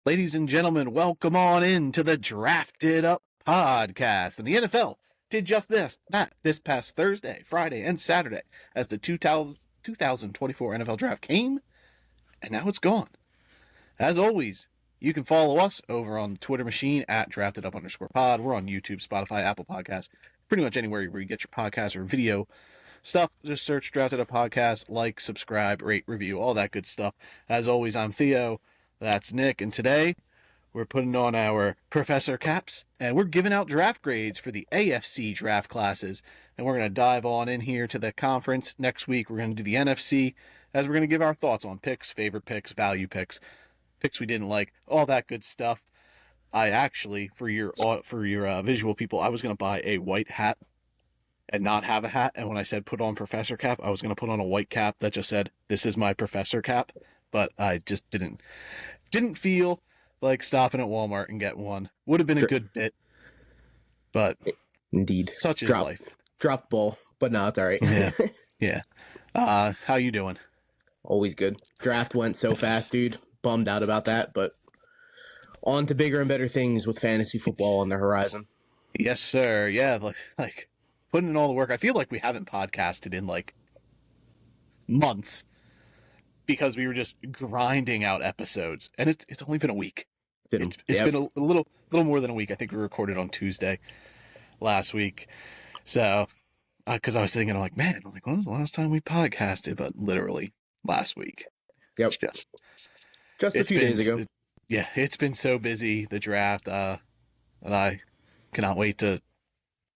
Ladies and gentlemen, welcome on in to the Drafted Up podcast. And the NFL did just this past Thursday, Friday, and Saturday as the 2024 NFL Draft came, and now it's gone. As always, you can follow us over on the Twitter machine at DraftedUp_pod. We're on YouTube, Spotify, Apple Podcasts, pretty much anywhere where you get your podcast or video stuff. Just search Drafted Up Podcast, like, subscribe, rate, review, all that good stuff. As always, I'm Theo. That's Nick, and today we're putting on our professor caps, and we're giving out draft grades for the AFC draft classes, and we're going to dive on in here to the conference. Next week, we're going to do the NFC, as we're going to give our thoughts on picks, favorite picks, value picks, picks we didn't like, all that good stuff. I actually, for your visual people, I was going to buy a white hat and not have a hat, and when I said put on professor cap, I was going to put on a white cap that just said, "This is my professor cap," but I just didn't feel like stopping at Walmart and getting one. Would have been a good bit, but indeed, such is life. Drop ball, but no, it's all right. Yeah. How you doing? Always good. Draft went so fast, dude. Bummed out about that, but on to bigger and better things with fantasy football on the horizon. Yes, sir. Yeah, like putting in all the work. I feel like we haven't podcasted in like months because we were just grinding out episodes, and it's only been a week. It's been a little more than a week. I think we recorded on Tuesday last week. So, because I was thinking, I'm like, man, when was the last time we podcasted? But literally last week. Yep. Just a few days ago. It's been so busy, the draft, and I cannot wait to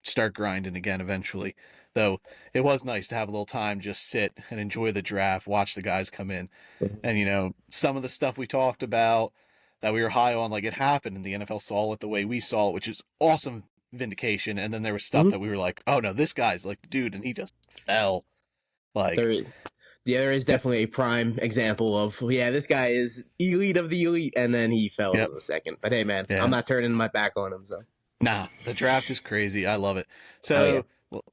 start grinding again eventually. Though it was nice to have a little time, just sit and enjoy the draft, watch the guys come in. And, some of the stuff we talked about that we were high on, like it happened and the NFL saw it the way we saw it, which is awesome vindication. And then there was stuff that we were like, oh no, this guy's like the dude, and he just fell. Like there is definitely a prime example of, this guy is elite of the elite, and then he fell in a second. But hey, man, I'm not turning my back on him. So nah, the draft is crazy. I love it. So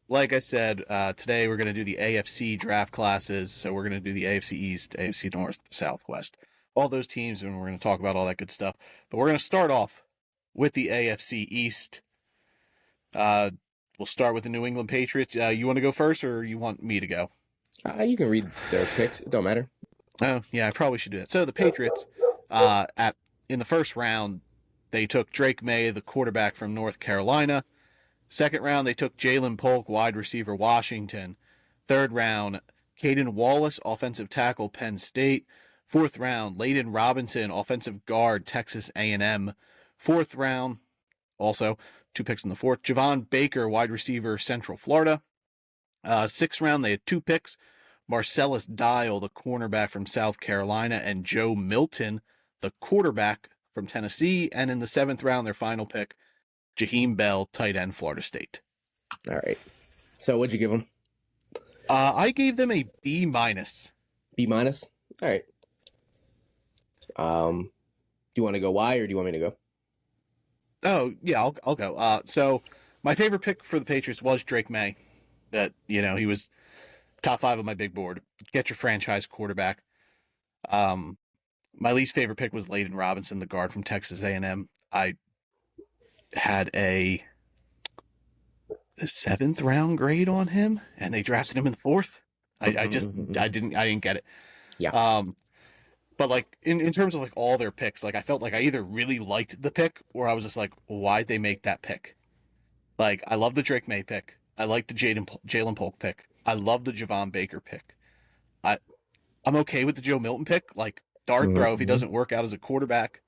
like I said, today we're going to do the AFC draft classes. So we're going to do the AFC East, AFC North, Southwest, all those teams, and we're going to talk about all that good stuff. But we're going to start off with the AFC East. We'll start with the New England Patriots. You want to go first, or you want me to go? You can read their picks. It don't matter. Oh, yeah, I probably should do that. So the Patriots, in the first round, they took Drake May, the quarterback from North Carolina. Second round, they took Jalen Polk, wide receiver, Washington. Third round, Caden Wallace, offensive tackle, Penn State. Fourth round, Layden Robinson, offensive guard, Texas A&M. Fourth round, also 2 picks in the fourth, Javon Baker, wide receiver, Central Florida. Sixth round, they had 2 picks, Marcellus Dial, the cornerback from South Carolina, and Joe Milton, the quarterback from Tennessee. And in the 7th round, their final pick, Jaheim Bell, tight end, Florida State. All right. So what'd you give them? I gave them a B-. B-? All right. Do you want to go Y, or do you want me to go? Oh, yeah, I'll go. So my favorite pick for the Patriots was Drake May. That, he was top 5 on my big board. Get your franchise quarterback. My least favorite pick was Layden Robinson, the guard from Texas A&M. I had a 7th round grade on him, and they drafted him in the 4th. I didn't get it. Yeah. But like in terms of like all their picks, like I felt like I either really liked the pick, or I was just like, why'd they make that pick? Like, I love the Drake May pick. I like the Jalen Polk pick. I love the Javon Baker pick. I'm okay with the Joe Milton pick. Like, dart throw if he doesn't work out as a quarterback.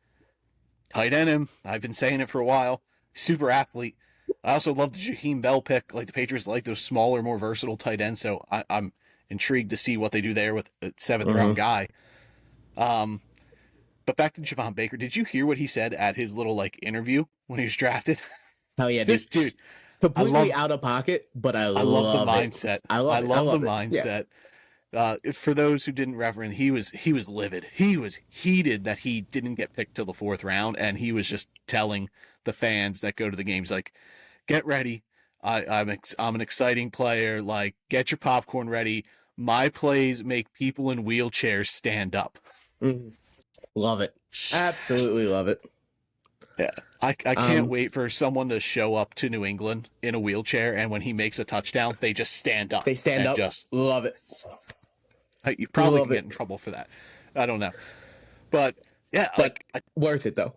Tight end him. I've been saying it for a while. Super athlete. I also love the Jaheim Bell pick. Like, the Patriots like those smaller, more versatile tight ends, so I'm intrigued to see what they do there with a 7th round guy. But back to Javon Baker. Did you hear what he said at his little like interview when he was drafted? Hell yeah, this dude. Completely out of pocket, but I love the mindset. I love the mindset. Yeah. For those who didn't reference, he was livid. He was heated that he didn't get picked till the 4th round, and he was just telling the fans that go to the games, like, get ready. I'm an exciting player. Like, get your popcorn ready. My plays make people in wheelchairs stand up. Love it. Absolutely love it. Yeah. I can't wait for someone to show up to New England in a wheelchair, and when he makes a touchdown, they just stand up. They stand up. Just love it. You probably can get in trouble for that. I don't know. But yeah, but worth it though.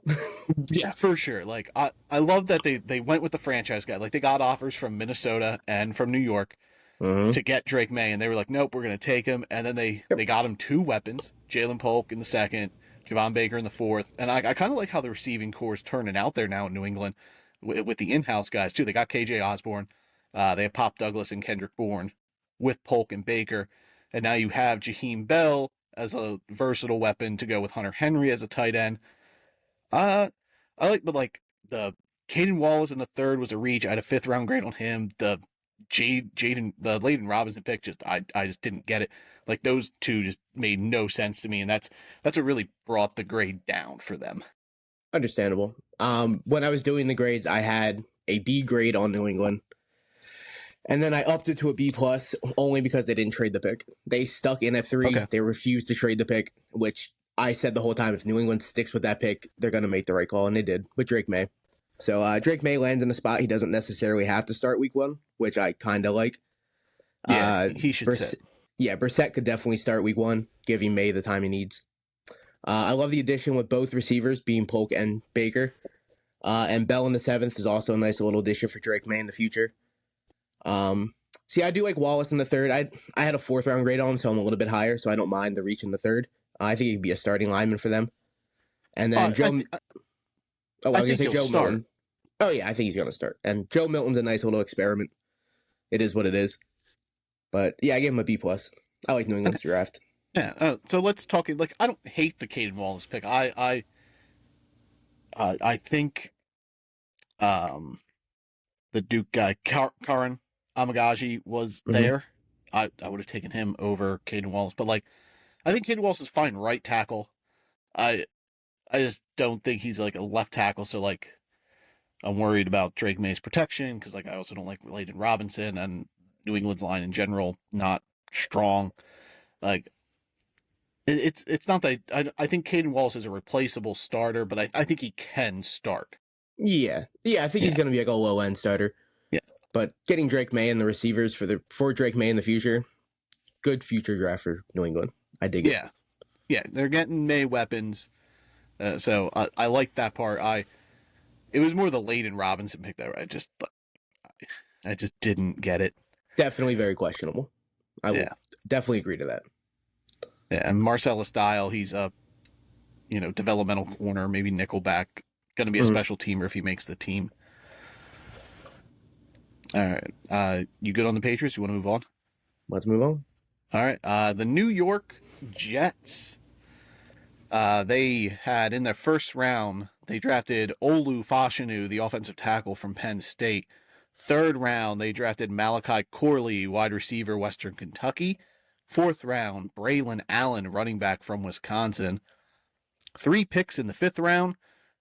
Yeah, for sure. Like I love that they went with the franchise guy. Like they got offers from Minnesota and from New York to get Drake May, and they were like, nope, we're gonna take him. And then they got him 2 weapons: Jalen Polk in the second, Javon Baker in the fourth. And I kind of like how the receiving core is turning out there now in New England with the in-house guys too. They got KJ Osborne, they have Pop Douglas and Kendrick Bourne with Polk and Baker, and now you have Jaheim Bell as a versatile weapon to go with Hunter Henry as a tight end. But the Caden Wallace in the third was a reach. I had a 5th round grade on him. The Layden Robinson pick, I just didn't get it. Like those two just made no sense to me, and that's what really brought the grade down for them. Understandable. When I was doing the grades, I had a B grade on New England, and then I upped it to a B plus only because they didn't trade the pick. They stuck in at 3. Okay. They refused to trade the pick, which I said the whole time, if New England sticks with that pick, they're going to make the right call, and they did with Drake May. So Drake May lands in a spot he doesn't necessarily have to start week 1, which I kind of like. Yeah, he should sit. Yeah, Brissett could definitely start week 1, giving May the time he needs. I love the addition with both receivers being Polk and Baker. And Bell in the 7th is also a nice little addition for Drake May in the future. I do like Wallace in the 3rd. I had a 4th round grade on him, so I'm a little bit higher, so I don't mind the reach in the 3rd. I think he could be a starting lineman for them. And then Joe... I was going to say Joe Milton. Oh, yeah, I think he's going to start. And Joe Milton's a nice little experiment. It is what it is. But, yeah, I gave him a B+. I like New England's draft. Yeah, so let's talk... Like, I don't hate the Caden Wallace pick. I think the Duke guy, Karan Amagaji, was there. I would have taken him over Caden Wallace. But, like, I think Caden Wallace is fine right tackle. I just don't think he's, like, a left tackle, so, like, I'm worried about Drake May's protection, because, like, I also don't like Layden Robinson, and New England's line in general, not strong. Like, it's not that... I think Caden Wallace is a replaceable starter, but I think he can start. Yeah, I think he's going to be, like, a low-end starter. Yeah. But getting Drake May and the receivers for Drake May in the future, good future draft for New England. I dig it. Yeah, they're getting May weapons, so I like that part. It was more the Layden Robinson pick that I just didn't get it. Definitely very questionable. I will definitely agree to that. Yeah, and Marcellus Dial, he's a developmental corner, maybe nickelback, going to be a special teamer if he makes the team. All right, you good on the Patriots? You want to move on? Let's move on. All right, the New York Jets. They had in their first round, they drafted Olu Fashanu, the offensive tackle from Penn State. 3rd round, they drafted Malachi Corley, wide receiver, Western Kentucky. 4th round, Braylon Allen, running back from Wisconsin. 3 picks in the 5th round,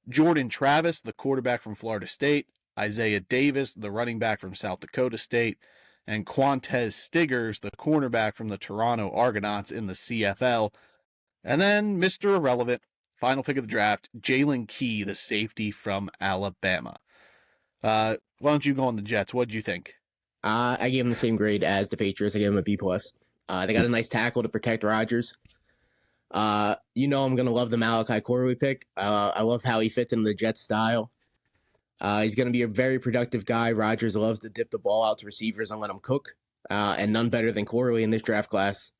Jordan Travis, the quarterback from Florida State. Isaiah Davis, the running back from South Dakota State. And Quantez Stiggers, the cornerback from the Toronto Argonauts in the CFL. And then Mr. Irrelevant, final pick of the draft, Jalen Key, the safety from Alabama. Why don't you go on the Jets? What did you think? I gave him the same grade as the Patriots. I gave him a B+. They got a nice tackle to protect Rodgers. I'm going to love the Malachi Corley pick. I love how he fits into the Jets style. He's going to be a very productive guy. Rodgers loves to dip the ball out to receivers and let them cook. And none better than Corley in this draft class.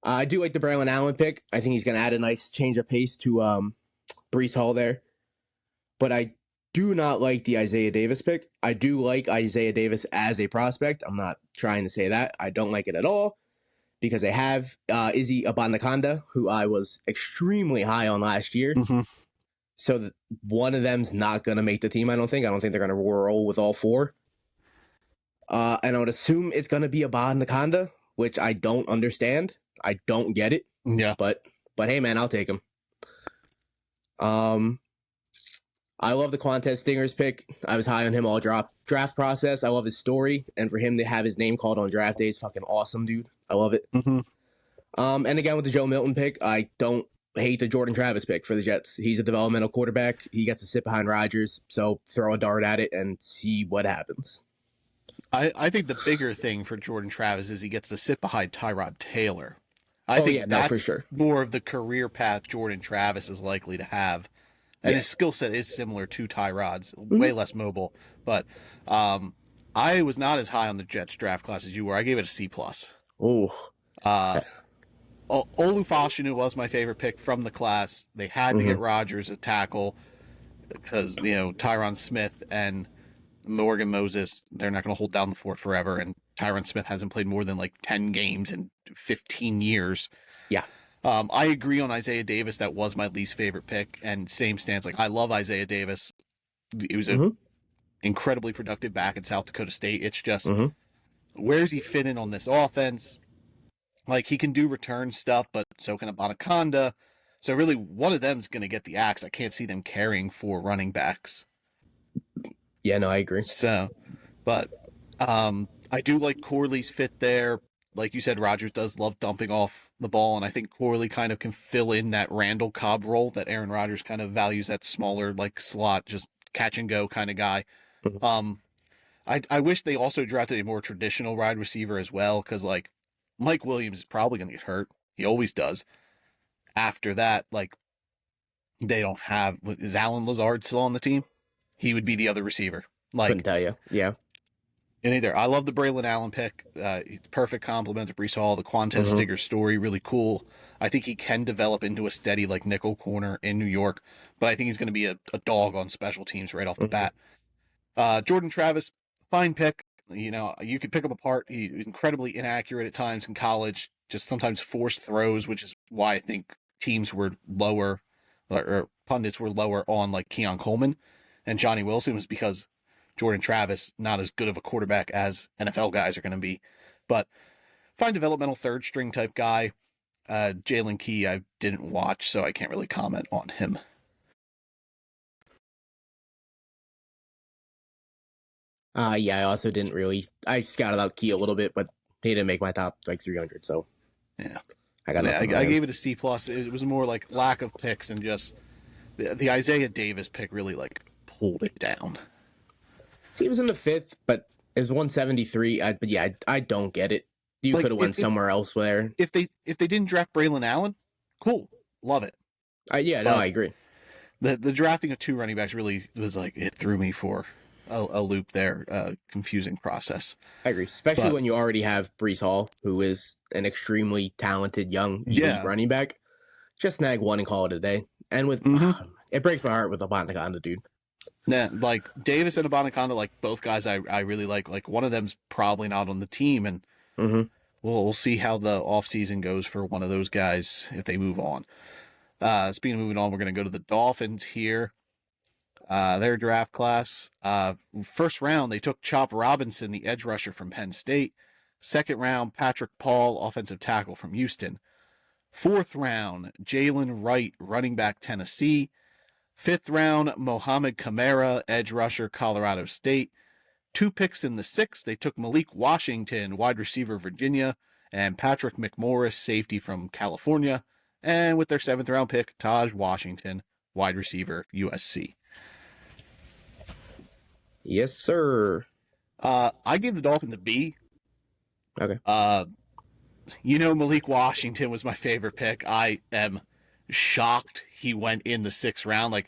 I do like the Braylon Allen pick. I think he's going to add a nice change of pace to Breece Hall there. But I do not like the Isaiah Davis pick. I do like Isaiah Davis as a prospect. I'm not trying to say that. I don't like it at all because they have Izzy Abanikanda, who I was extremely high on last year. So one of them's not going to make the team, I don't think. I don't think they're going to roll with all 4. And I would assume it's going to be Abanikanda, which I don't understand. I don't get it. Yeah. But hey, man, I'll take him. I love the Quantez Stingers pick. I was high on him all draft process. I love his story. And for him to have his name called on draft day is fucking awesome, dude. I love it. And again, with the Joe Milton pick, I don't hate the Jordan Travis pick for the Jets. He's a developmental quarterback. He gets to sit behind Rodgers, so throw a dart at it and see what happens. I think the bigger thing for Jordan Travis is he gets to sit behind Tyrod Taylor. I think that's for sure. more of the career path Jordan Travis is likely to have. And his skill set is similar to Tyrod's, way less mobile. But I was not as high on the Jets draft class as you were. I gave it a C+. Oh. Olufashinu was my favorite pick from the class. They had to get Rodgers a tackle because, Tyron Smith and Morgan Moses, they're not going to hold down the fort forever. And Tyron Smith hasn't played more than 10 games in 15 years. Yeah. I agree on Isaiah Davis. That was my least favorite pick. And same stance. I love Isaiah Davis. He was an incredibly productive back in South Dakota State. It's just, where's he fit in on this offense? He can do return stuff, but so can Abanaconda. So really, one of them's going to get the axe. I can't see them carrying 4 running backs. Yeah, no, I agree. So, but I do like Corley's fit there. Like you said, Rodgers does love dumping off the ball, and I think Corley kind of can fill in that Randall Cobb role that Aaron Rodgers kind of values, that smaller, slot, just catch and go kind of guy. I wish they also drafted a more traditional wide receiver as well, because Mike Williams is probably going to get hurt. He always does. After that, they don't have... Is Alan Lazard still on the team? He would be the other receiver. Couldn't tell you. Yeah. And either I love the Braylon Allen pick. He's a perfect complement to Breece Hall. The Quantez Stiger story, really cool. I think he can develop into a steady nickel corner in New York, but I think he's going to be a dog on special teams right off the bat. Jordan Travis, fine pick. You could pick him apart. He's incredibly inaccurate at times in college, just sometimes forced throws, which is why I think teams were lower, or pundits were lower on Keon Coleman and Johnny Wilson, was because Jordan Travis, not as good of a quarterback as NFL guys are going to be. But fine developmental third string type guy. Jalen Key, I didn't watch, so I can't really comment on him. Yeah, I also didn't really... I scouted out Key a little bit, but he didn't make my top 300, so... Yeah. I gave it a C+. It was more lack of picks, and just the Isaiah Davis pick really pulled it down. See, he was in the 5th, but it was 173. But yeah, I don't get it. You could have went somewhere else there. If they didn't draft Braylon Allen, cool, love it. I agree. The drafting of 2 running backs really was it threw me for a loop there, confusing process. I agree, especially when you already have Breece Hall, who is an extremely talented young elite running back. Just snag one and call it a day. And with it breaks my heart with Abanaconda, dude. Yeah, Davis and Abanaconda, both guys I really like. One of them's probably not on the team, and we'll see how the offseason goes for one of those guys if they move on. Speaking of moving on, we're going to go to the Dolphins here. Their draft class. First round, they took Chop Robinson, the edge rusher from Penn State. Second round, Patrick Paul, offensive tackle from Houston. Fourth round, Jalen Wright, running back, Tennessee. Fifth round, Mohamed Kamara, edge rusher, Colorado State. 2 picks in the 6th, they took Malik Washington, wide receiver, Virginia, and Patrick McMorris, safety from California. And with their 7th round pick, Taj Washington, wide receiver, USC. Yes, sir. I gave the Dolphins a B. Okay. Malik Washington was my favorite pick. I am shocked he went in the 6th round.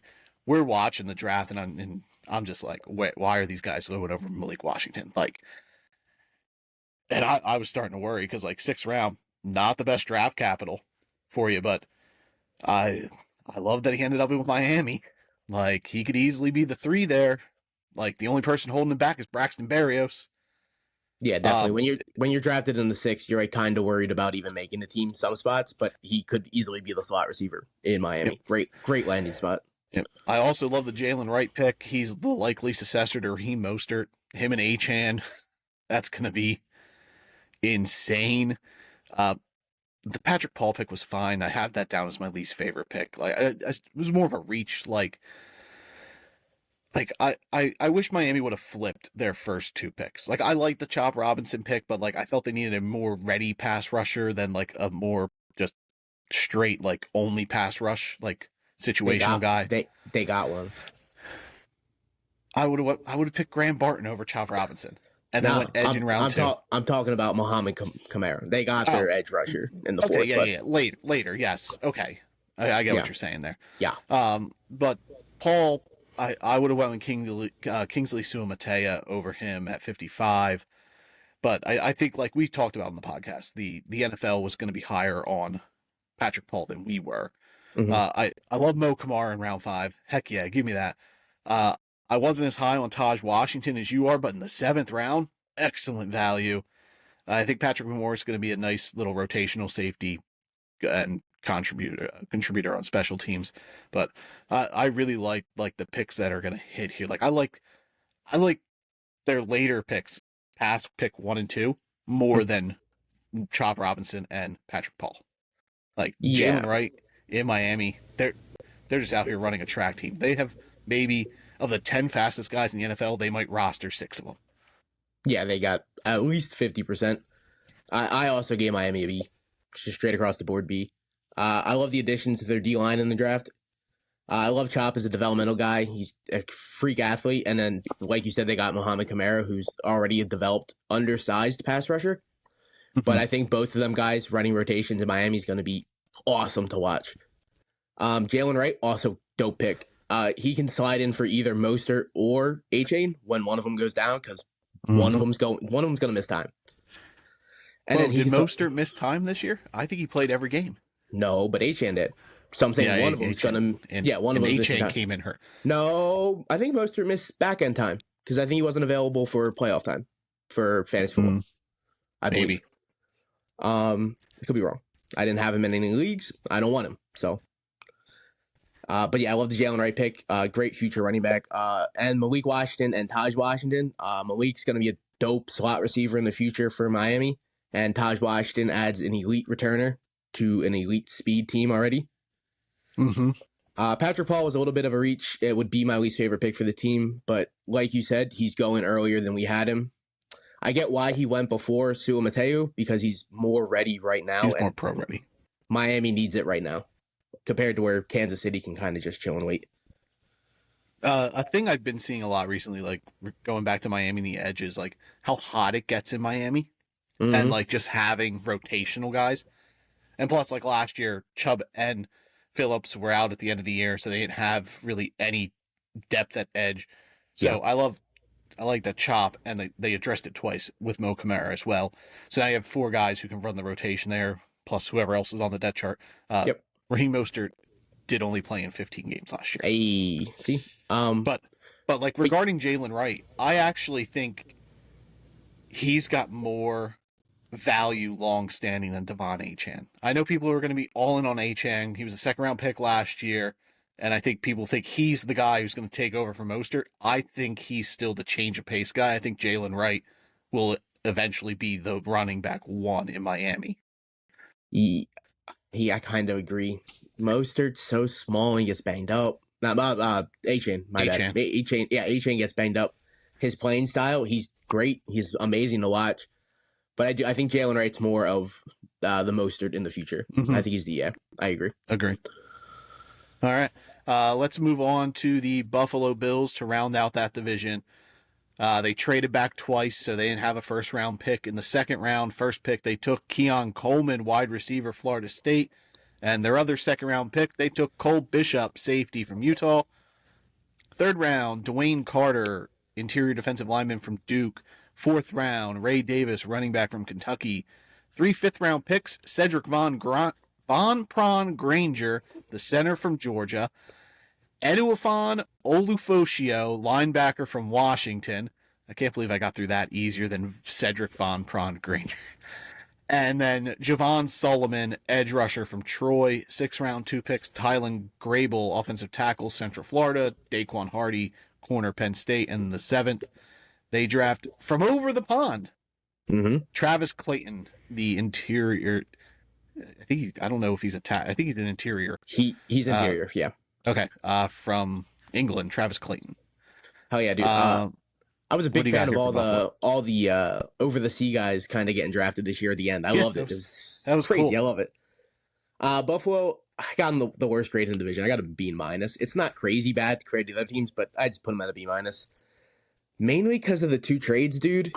We're watching the draft, and I'm just wait, why are these guys going over Malik Washington? And I was starting to worry because 6th round, not the best draft capital for you, but I love that he ended up with Miami. He could easily be the 3 there. The only person holding him back is Braxton Berrios. Yeah, definitely. When you're drafted in the 6th, you're kind of worried about even making the team some spots, but he could easily be the slot receiver in Miami. Yep. Great landing spot. Yep. I also love the Jalen Wright pick. He's the likely successor to Raheem Mostert. Him and Achane, that's going to be insane. The Patrick Paul pick was fine. I have that down as my least favorite pick. It was more of a reach. I wish Miami would have flipped their first 2 picks. I like the Chop Robinson pick, but I felt they needed a more ready pass rusher than a more just straight like only pass rush, like situational guy. They got one. I would have picked Graham Barton over Chop Robinson, and then went edge in round two. I'm talking about Muhammad Kamara. They got their edge rusher in the fourth. Yeah. Later. Yes. Okay. I get what you're saying there. Yeah. But Paul, I would have went with Kingsley Suamataia over him at 55. But I think, like we talked about on the podcast, the NFL was going to be higher on Patrick Paul than we were. Mm-hmm. I love Mo Kamara in round 5. Heck yeah, give me that. I wasn't as high on Taj Washington as you are, but in the 7th round, excellent value. I think Patrick Moore is going to be a nice little rotational safety and contributor on special teams. But I really like the picks that are going to hit here. Like I like their later picks, past pick 1 and 2, more than Chop Robinson and Patrick Paul. Like Jalen Wright in Miami, they're just out here running a track team. They have maybe, of the 10 fastest guys in the NFL, they might roster 6 of them. Yeah, they got at least 50%. I also gave Miami a B, just straight across the board B. I love the additions to their D-line in the draft. I love Chop as a developmental guy. He's a freak athlete. And then, like you said, they got Muhammad Kamara, who's already a developed, undersized pass rusher. But I think both of them guys running rotations in Miami is going to be awesome to watch. Jalen Wright, also dope pick. He can slide in for either Mostert or A-Chain when one of them goes down, because one of them's going to miss time. And then did Mostert miss time this year? I think he played every game. No, but A-Chain did. So I'm saying one of them's going to. One of them. A-Chain came in hurt. No, I think Mostert missed back end time because I think he wasn't available for playoff time for fantasy football. I believe. Maybe. I could be wrong. I didn't have him in any leagues. I don't want him. So. But yeah, I love the Jalen Wright pick. Great future running back. And Malik Washington and Taj Washington. Malik's going to be a dope slot receiver in the future for Miami. And Taj Washington adds an elite returner to an elite speed team already. Patrick Paul was a little bit of a reach. It would be my least favorite pick for the team. But like you said, he's going earlier than we had him. I get why he went before Suamataia, because he's more ready right now. He's more pro ready. Miami needs it right now, compared to where Kansas City can kind of just chill and wait. A thing I've been seeing a lot recently, like going back to Miami and the edge, is like how hot it gets in Miami, and like just having rotational guys. And plus, like last year, Chubb and Phillips were out at the end of the year, so they didn't have really any depth at edge. So I like the Chop, and they addressed it twice with Mo Kamara as well. So now you have 4 guys who can run the rotation there, plus whoever else is on the depth chart. Raheem Mostert did only play in 15 games last year. Hey, see? But like regarding Jalen Wright, I actually think he's got more value long-standing than Devon Achane. I know people are going to be all in on Achane. He was a second-round pick last year, and I think people think he's the guy who's going to take over from Mostert. I think he's still the change-of-pace guy. I think Jalen Wright will eventually be the running back 1 in Miami. I kind of agree. Mostert's so small and he gets banged up. Achane, my bad. Achane gets banged up. His playing style, he's great. He's amazing to watch. But I think Jalen Wright's more of the Mostert in the future. I think he's I agree. Agree. All right. Let's move on to the Buffalo Bills to round out that division. They traded back twice, so they didn't have a first-round pick. In the second round, first pick, they took Keon Coleman, wide receiver, Florida State. And their other second-round pick, they took Cole Bishop, safety from Utah. Third round, Dwayne Carter, interior defensive lineman from Duke. Fourth round, Ray Davis, running back from Kentucky. 3 fifth-round picks, Cedric Von Pron Granger, the center from Georgia. Eduafon Olufosio, linebacker from Washington. I can't believe I got through that easier than Cedric Von Pron Granger. And then Javon Solomon, edge rusher from Troy. 6th round, 2 picks, Tylen Grable, offensive tackle, Central Florida. Daquan Hardy, corner, Penn State. And the 7th, they draft from over the pond, Travis Clayton, the interior. I don't know if he's I think he's an interior. He's interior, yeah. Okay, from England, Travis Clayton. Hell yeah, dude. I was a big fan of all the over the sea guys kind of getting drafted this year at the end. I loved it. That was crazy. Cool. I love it. Buffalo, I got him the worst grade in the division. I got a B minus. It's not crazy bad compared to the other teams, but I just put him at a B minus. Mainly because of the 2 trades, dude.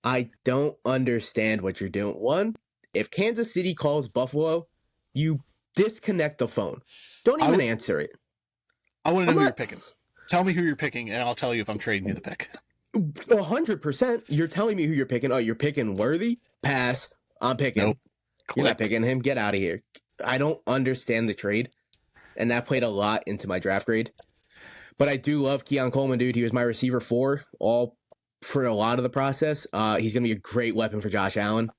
I don't understand what you're doing. One, if Kansas City calls Buffalo, you disconnect the phone. Don't even answer it. I want to know who you're picking. Tell me who you're picking, and I'll tell you if I'm trading you the pick. 100%. You're telling me who you're picking. Oh, you're picking Worthy? Pass. I'm picking. Nope. You're not picking him. Get out of here. I don't understand the trade, and that played a lot into my draft grade. But I do love Keon Coleman, dude. He was my receiver 4 all for a lot of the process. He's going to be a great weapon for Josh Allen.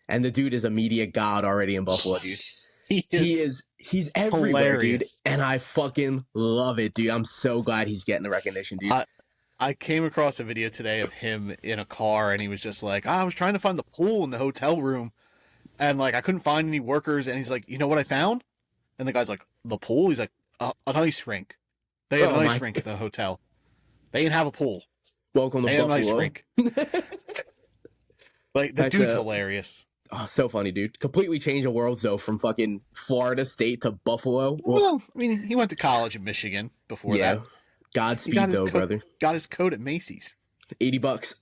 And the dude is a media god already in Buffalo, dude. He's everywhere, hilarious. Dude. And I fucking love it, dude. I'm so glad he's getting the recognition, dude. I came across a video today of him in a car, and he was just like, I was trying to find the pool in the hotel room, and like I couldn't find any workers. And he's like, you know what I found? And the guy's like, the pool? He's like, an ice rink. They have an ice rink at the hotel. They didn't have a pool. Welcome to Buffalo. They have an ice rink. Like, the dude's hilarious. Oh, so funny, dude. Completely changed the world, though, from fucking Florida State to Buffalo. Well, I mean, he went to college in Michigan before that. Godspeed, though, brother. Got his coat at Macy's. $80.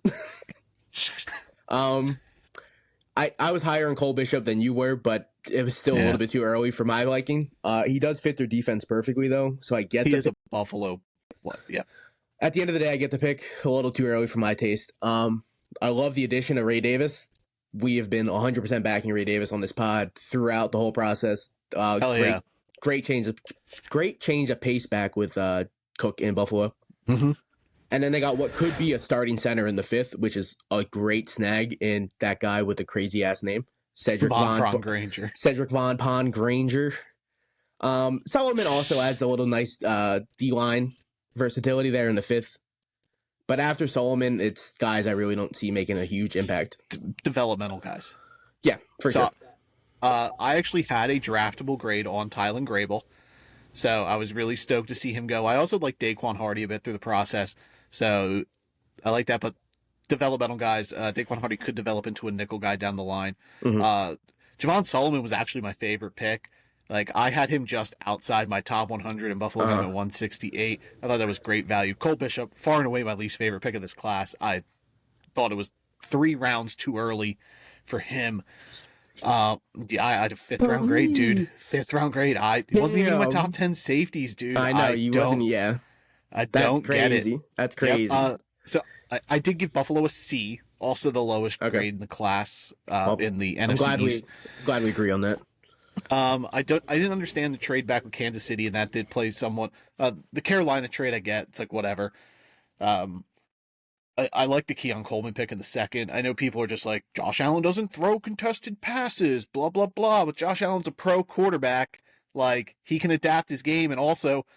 I was higher on Cole Bishop than you were, but it was still a little bit too early for my liking. He does fit their defense perfectly, though, so I get he is a Buffalo. Yeah. At the end of the day, I get the pick a little too early for my taste. I love the addition of Ray Davis. We have been 100% backing Ray Davis on this pod throughout the whole process. Great change of pace back with Cook in Buffalo. Mm-hmm. And then they got what could be a starting center in the 5th, which is a great snag in that guy with the crazy ass name, Cedric Von Granger. Cedric Von Pond Granger. Solomon also adds a little nice D-line versatility there in the 5th. But after Solomon, it's guys I really don't see making a huge impact. Developmental guys. Yeah, for sure. I actually had a draftable grade on Tylen Grable, so I was really stoked to see him go. I also like Daquan Hardy a bit through the process, so I like that. But developmental guys, Daquan Hardy could develop into a nickel guy down the line. Mm-hmm. Javon Solomon was actually my favorite pick. Like, I had him just outside my top 100, and Buffalo got him at 168. I thought that was great value. Cole Bishop, far and away my least favorite pick of this class. I thought it was 3 rounds too early for him. I had a 5th round grade, dude. 5th round grade. He wasn't even in my top 10 safeties, dude. I know, you wasn't, yeah. I don't get it. That's crazy. Yep. So I did give Buffalo a C, also the lowest grade in the class in the NFC East. Glad we agree on that. I didn't understand the trade back with Kansas City, and that did play somewhat. The Carolina trade I get, it's like whatever. I like the Keon Coleman pick in the 2nd. I know people are just like, Josh Allen doesn't throw contested passes, blah blah blah. But Josh Allen's a pro quarterback, like he can adapt his game, and also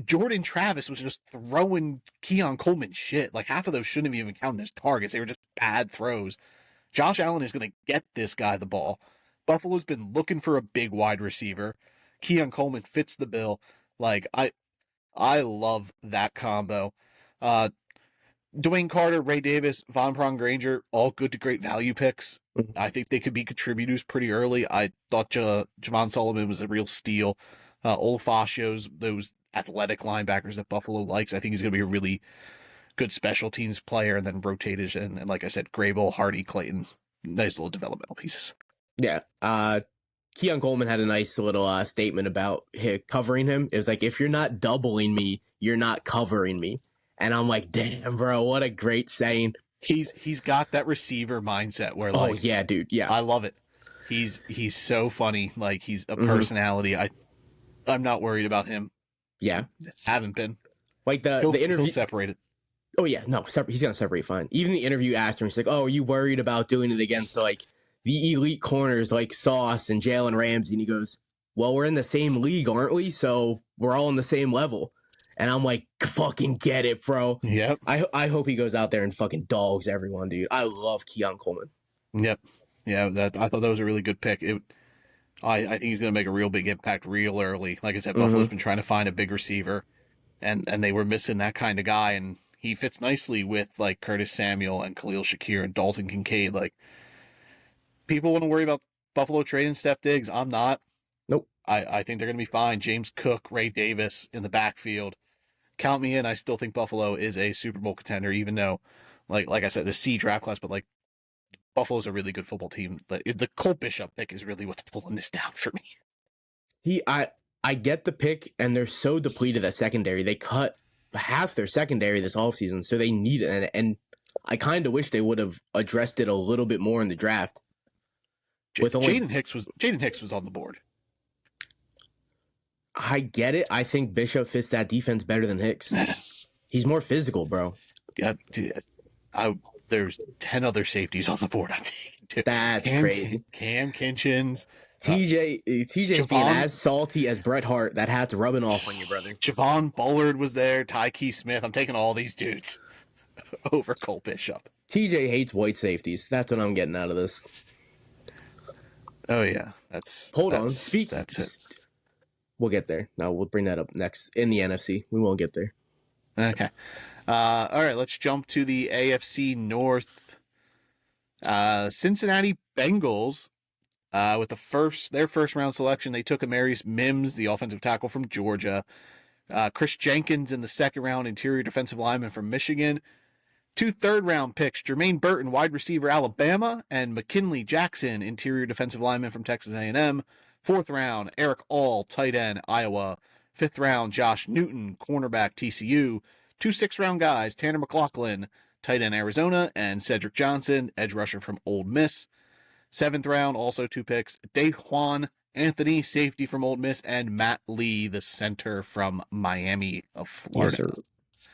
Jordan Travis was just throwing Keon Coleman shit. Like half of those shouldn't have even counted as targets; they were just bad throws. Josh Allen is going to get this guy the ball. Buffalo's been looking for a big wide receiver. Keon Coleman fits the bill. Like, I love that combo. Dwayne Carter, Ray Davis, Von Pron Granger, all good to great value picks. Mm-hmm. I think they could be contributors pretty early. I thought Javon Solomon was a real steal. Olafacio's those athletic linebackers that Buffalo likes. I think he's going to be a really good special teams player, and then rotated. And like I said, Grable, Hardy, Clayton, nice little developmental pieces. Yeah. Keon Coleman had a nice little statement about covering him. It was like, if you're not doubling me, you're not covering me. And I'm like, damn, bro, what a great saying. He's got that receiver mindset where, like, oh yeah, dude, yeah, I love it. He's so funny. Like, he's a personality. I'm not worried about him. Yeah, haven't been. Like the interview, he'll separate it. Oh yeah, no, he's gonna separate fine. Even the interview asked him, he's like, oh, are you worried about doing it against like the elite corners like Sauce and Jalen Ramsey? And he goes, well, we're in the same league, aren't we? So we're all on the same level. And I'm like, fucking get it, bro. Yep. I hope he goes out there and fucking dogs everyone, dude. I love Keon Coleman. Yep. Yeah, I thought that was a really good pick. I think he's going to make a real big impact real early. Like I said, Buffalo's been trying to find a big receiver, and they were missing that kind of guy, and he fits nicely with like Curtis Samuel and Khalil Shakir and Dalton Kincaid. Like, people want to worry about Buffalo trading Steph Diggs. I'm not. I think they're going to be fine. James Cook, Ray Davis in the backfield. Count me in. I still think Buffalo is a Super Bowl contender, even though, like I said, the C draft class, but like Buffalo's a really good football team. The Cole Bishop pick is really what's pulling this down for me. See, I get the pick, and they're so depleted at secondary. They cut half their secondary this offseason, so they need it. And I kind of wish they would have addressed it a little bit more in the draft. Jaden Hicks was on the board. I get it. I think Bishop fits that defense better than Hicks. He's more physical, bro. Yeah, dude, there's 10 other safeties on the board I'm taking too. That's crazy. Cam Kinchins. TJ's being as salty as Bret Hart. That hat's rubbing off on you, brother. Javon Bullard was there. Tyke Smith. I'm taking all these dudes over Cole Bishop. TJ hates white safeties. That's what I'm getting out of this. Oh yeah, that's it. We'll get there. No, we'll bring that up next in the NFC. We won't get there. Okay. All right, let's jump to the AFC North. Cincinnati Bengals, with their first round selection, they took Amarius Mims, the offensive tackle from Georgia. Chris Jenkins in the second round, interior defensive lineman from Michigan. 2 third-round picks, Jermaine Burton, wide receiver, Alabama, and McKinley Jackson, interior defensive lineman from Texas A&M. 4th round, Eric All, tight end, Iowa. 5th round, Josh Newton, cornerback, TCU. 2 6th-round guys, Tanner McLaughlin, tight end, Arizona, and Cedric Johnson, edge rusher from Ole Miss. 7th round, also 2 picks, Daquan Anthony, safety from Ole Miss, and Matt Lee, the center from Miami of Florida.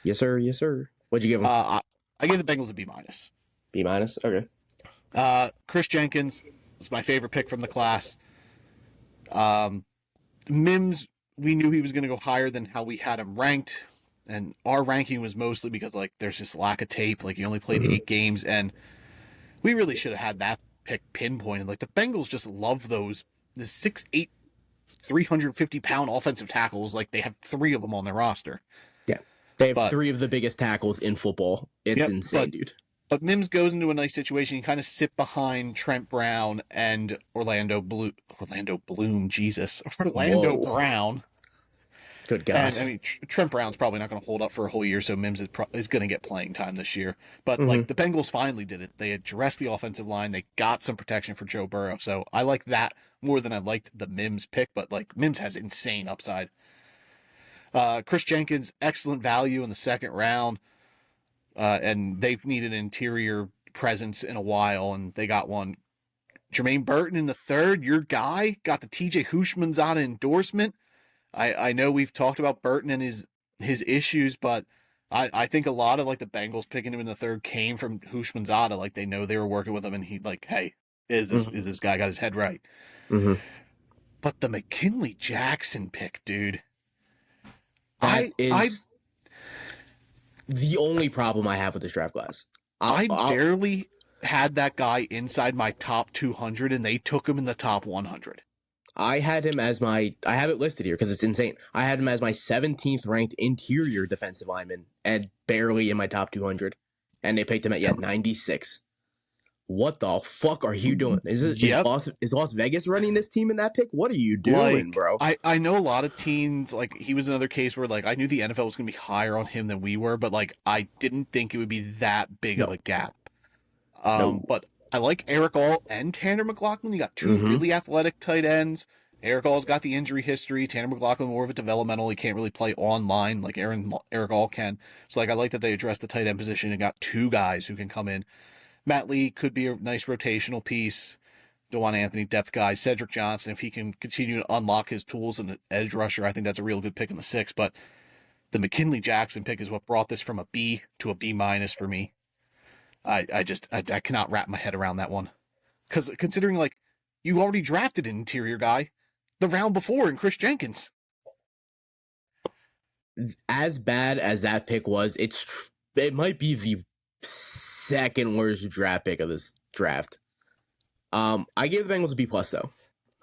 Yes, sir. Yes, sir. What'd you give him? I gave the Bengals a B-. B-? Okay. Chris Jenkins was my favorite pick from the class. Mims, we knew he was going to go higher than how we had him ranked. And our ranking was mostly because, like, there's just lack of tape. Like, he only played 8 games, and we really should have had that pick pinpointed. Like, the Bengals just love the 6'8", 350-pound offensive tackles. Like, they have 3 of them on their roster. Yeah. They have 3 of the biggest tackles in football. It's insane, dude. But Mims goes into a nice situation. You kind of sit behind Trent Brown and Orlando Bloom, Brown. Good God. And, I mean, Trent Brown's probably not going to hold up for a whole year, so Mims is going to get playing time this year. But, like, the Bengals finally did it. They addressed the offensive line. They got some protection for Joe Burrow. So I like that more than I liked the Mims pick. But, like, Mims has insane upside. Chris Jenkins, excellent value in the 2nd round. And they've needed an interior presence in a while, and they got one. Jermaine Burton in the 3rd, your guy, got the TJ Houshmandzadeh endorsement. I know we've talked about Burton and his issues, but I think a lot of, like, the Bengals picking him in the 3rd came from Houshmandzadeh. Like, they know they were working with him, and he, like, hey, is this guy got his head right? But the McKinley Jackson pick, dude. That is the only problem I have with this draft class. I barely had that guy inside my top 200, and they took him in the top 100. I had him as I have it listed here because it's insane. I had him as my 17th ranked interior defensive lineman and barely in my top 200. And they picked him at 96. What the fuck are you doing? Is Las Vegas running this team in that pick? What are you doing, bro? I know a lot of teams, like, he was another case where, like, I knew the NFL was going to be higher on him than we were, but, like, I didn't think it would be that big of a gap. But I like Eric All and Tanner McLaughlin. You got 2 really athletic tight ends. Eric All's got the injury history. Tanner McLaughlin more of a developmental. He can't really play online like Eric All can. So, like, I like that they addressed the tight end position and got 2 guys who can come in. Matt Lee could be a nice rotational piece. DeJuan Anthony, depth guy. Cedric Johnson, if he can continue to unlock his tools in the edge rusher, I think that's a real good pick in the 6th. But the McKinley Jackson pick is what brought this from a B to a B- for me. I cannot wrap my head around that one. Because considering, like, you already drafted an interior guy the round before in Chris Jenkins. As bad as that pick was, it might be the 2nd worst draft pick of this draft. I gave the Bengals a B+ though.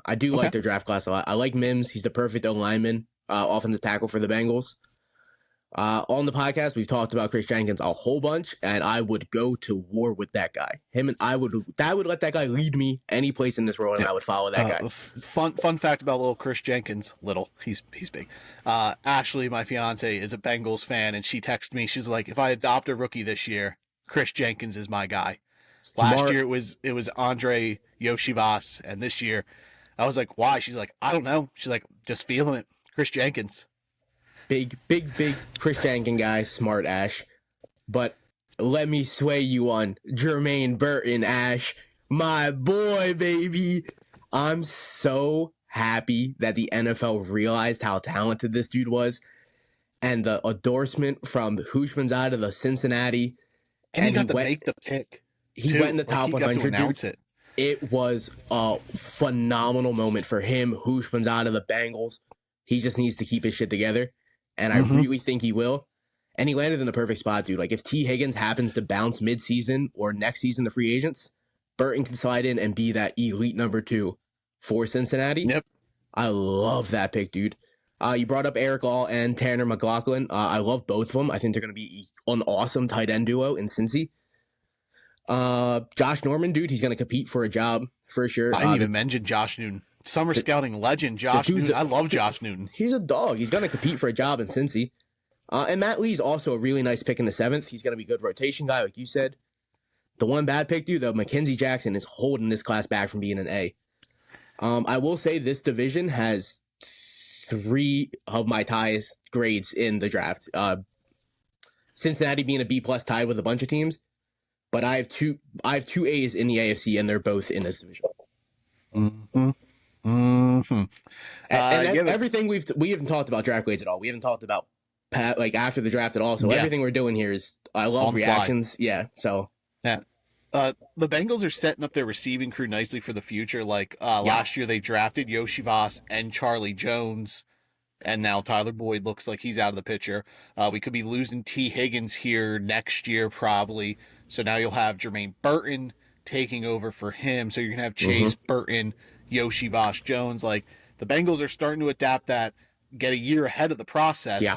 I do like their draft class a lot. I like Mims. He's the perfect O-lineman, offensive tackle for the Bengals. On the podcast, we've talked about Chris Jenkins a whole bunch, and I would go to war with that guy. I would let that guy lead me any place in this world, and I would follow that guy. Fun fact about little Chris Jenkins. He's big. Ashley, my fiance, is a Bengals fan, and she texted me. She's like, if I adopt a rookie this year, Chris Jenkins is my guy. Smart. Last year it was Andre Yoshivas, and this year I was like, why? She's like, I don't know. She's like, just feeling it. Chris Jenkins. Big Chris Jenkins guy, smart Ash. But let me sway you on Jermaine Burton, Ash. My boy, baby. I'm so happy that the NFL realized how talented this dude was. And the endorsement from Hushman's of the Cincinnati. And he got to make the pick. He went in the top 100, dude. It was a phenomenal moment for him. Hushman's of the Bengals. He just needs to keep his shit together. And I really think he will. And he landed in the perfect spot, dude. Like, if T. Higgins happens to bounce mid-season or next season to free agents, Burton can slide in and be that elite number 2 for Cincinnati. Yep. I love that pick, dude. You brought up Eric All and Tanner McLaughlin. I love both of them. I think they're going to be an awesome tight end duo in Cincy. Josh Norman, dude, he's going to compete for a job for sure. I didn't even mention Josh Newton. Summer scouting legend, Josh Newton. I love Josh Newton. He's a dog. He's going to compete for a job in Cincy. And Matt Lee's also a really nice pick in the 7th. He's going to be a good rotation guy, like you said. The one bad pick, dude, though, Mackenzie Jackson is holding this class back from being an A. I will say this division has 3 of my highest grades in the draft. Cincinnati being a B+ tied with a bunch of teams. But I have two A's in the AFC, and they're both in this division. And everything we haven't talked about draft grades at all. We haven't talked about after the draft at all. So everything we're doing here is I love on reactions. Fly. Yeah. So the Bengals are setting up their receiving crew nicely for the future. Last year they drafted Yoshivas and Charlie Jones, and now Tyler Boyd looks like he's out of the picture. We could be losing T. Higgins here next year probably. So now you'll have Jermaine Burton taking over for him. So you're gonna have Chase Burton, Yoshivas Jones. Like, the Bengals are starting to adapt that, get a year ahead of the process. Yeah.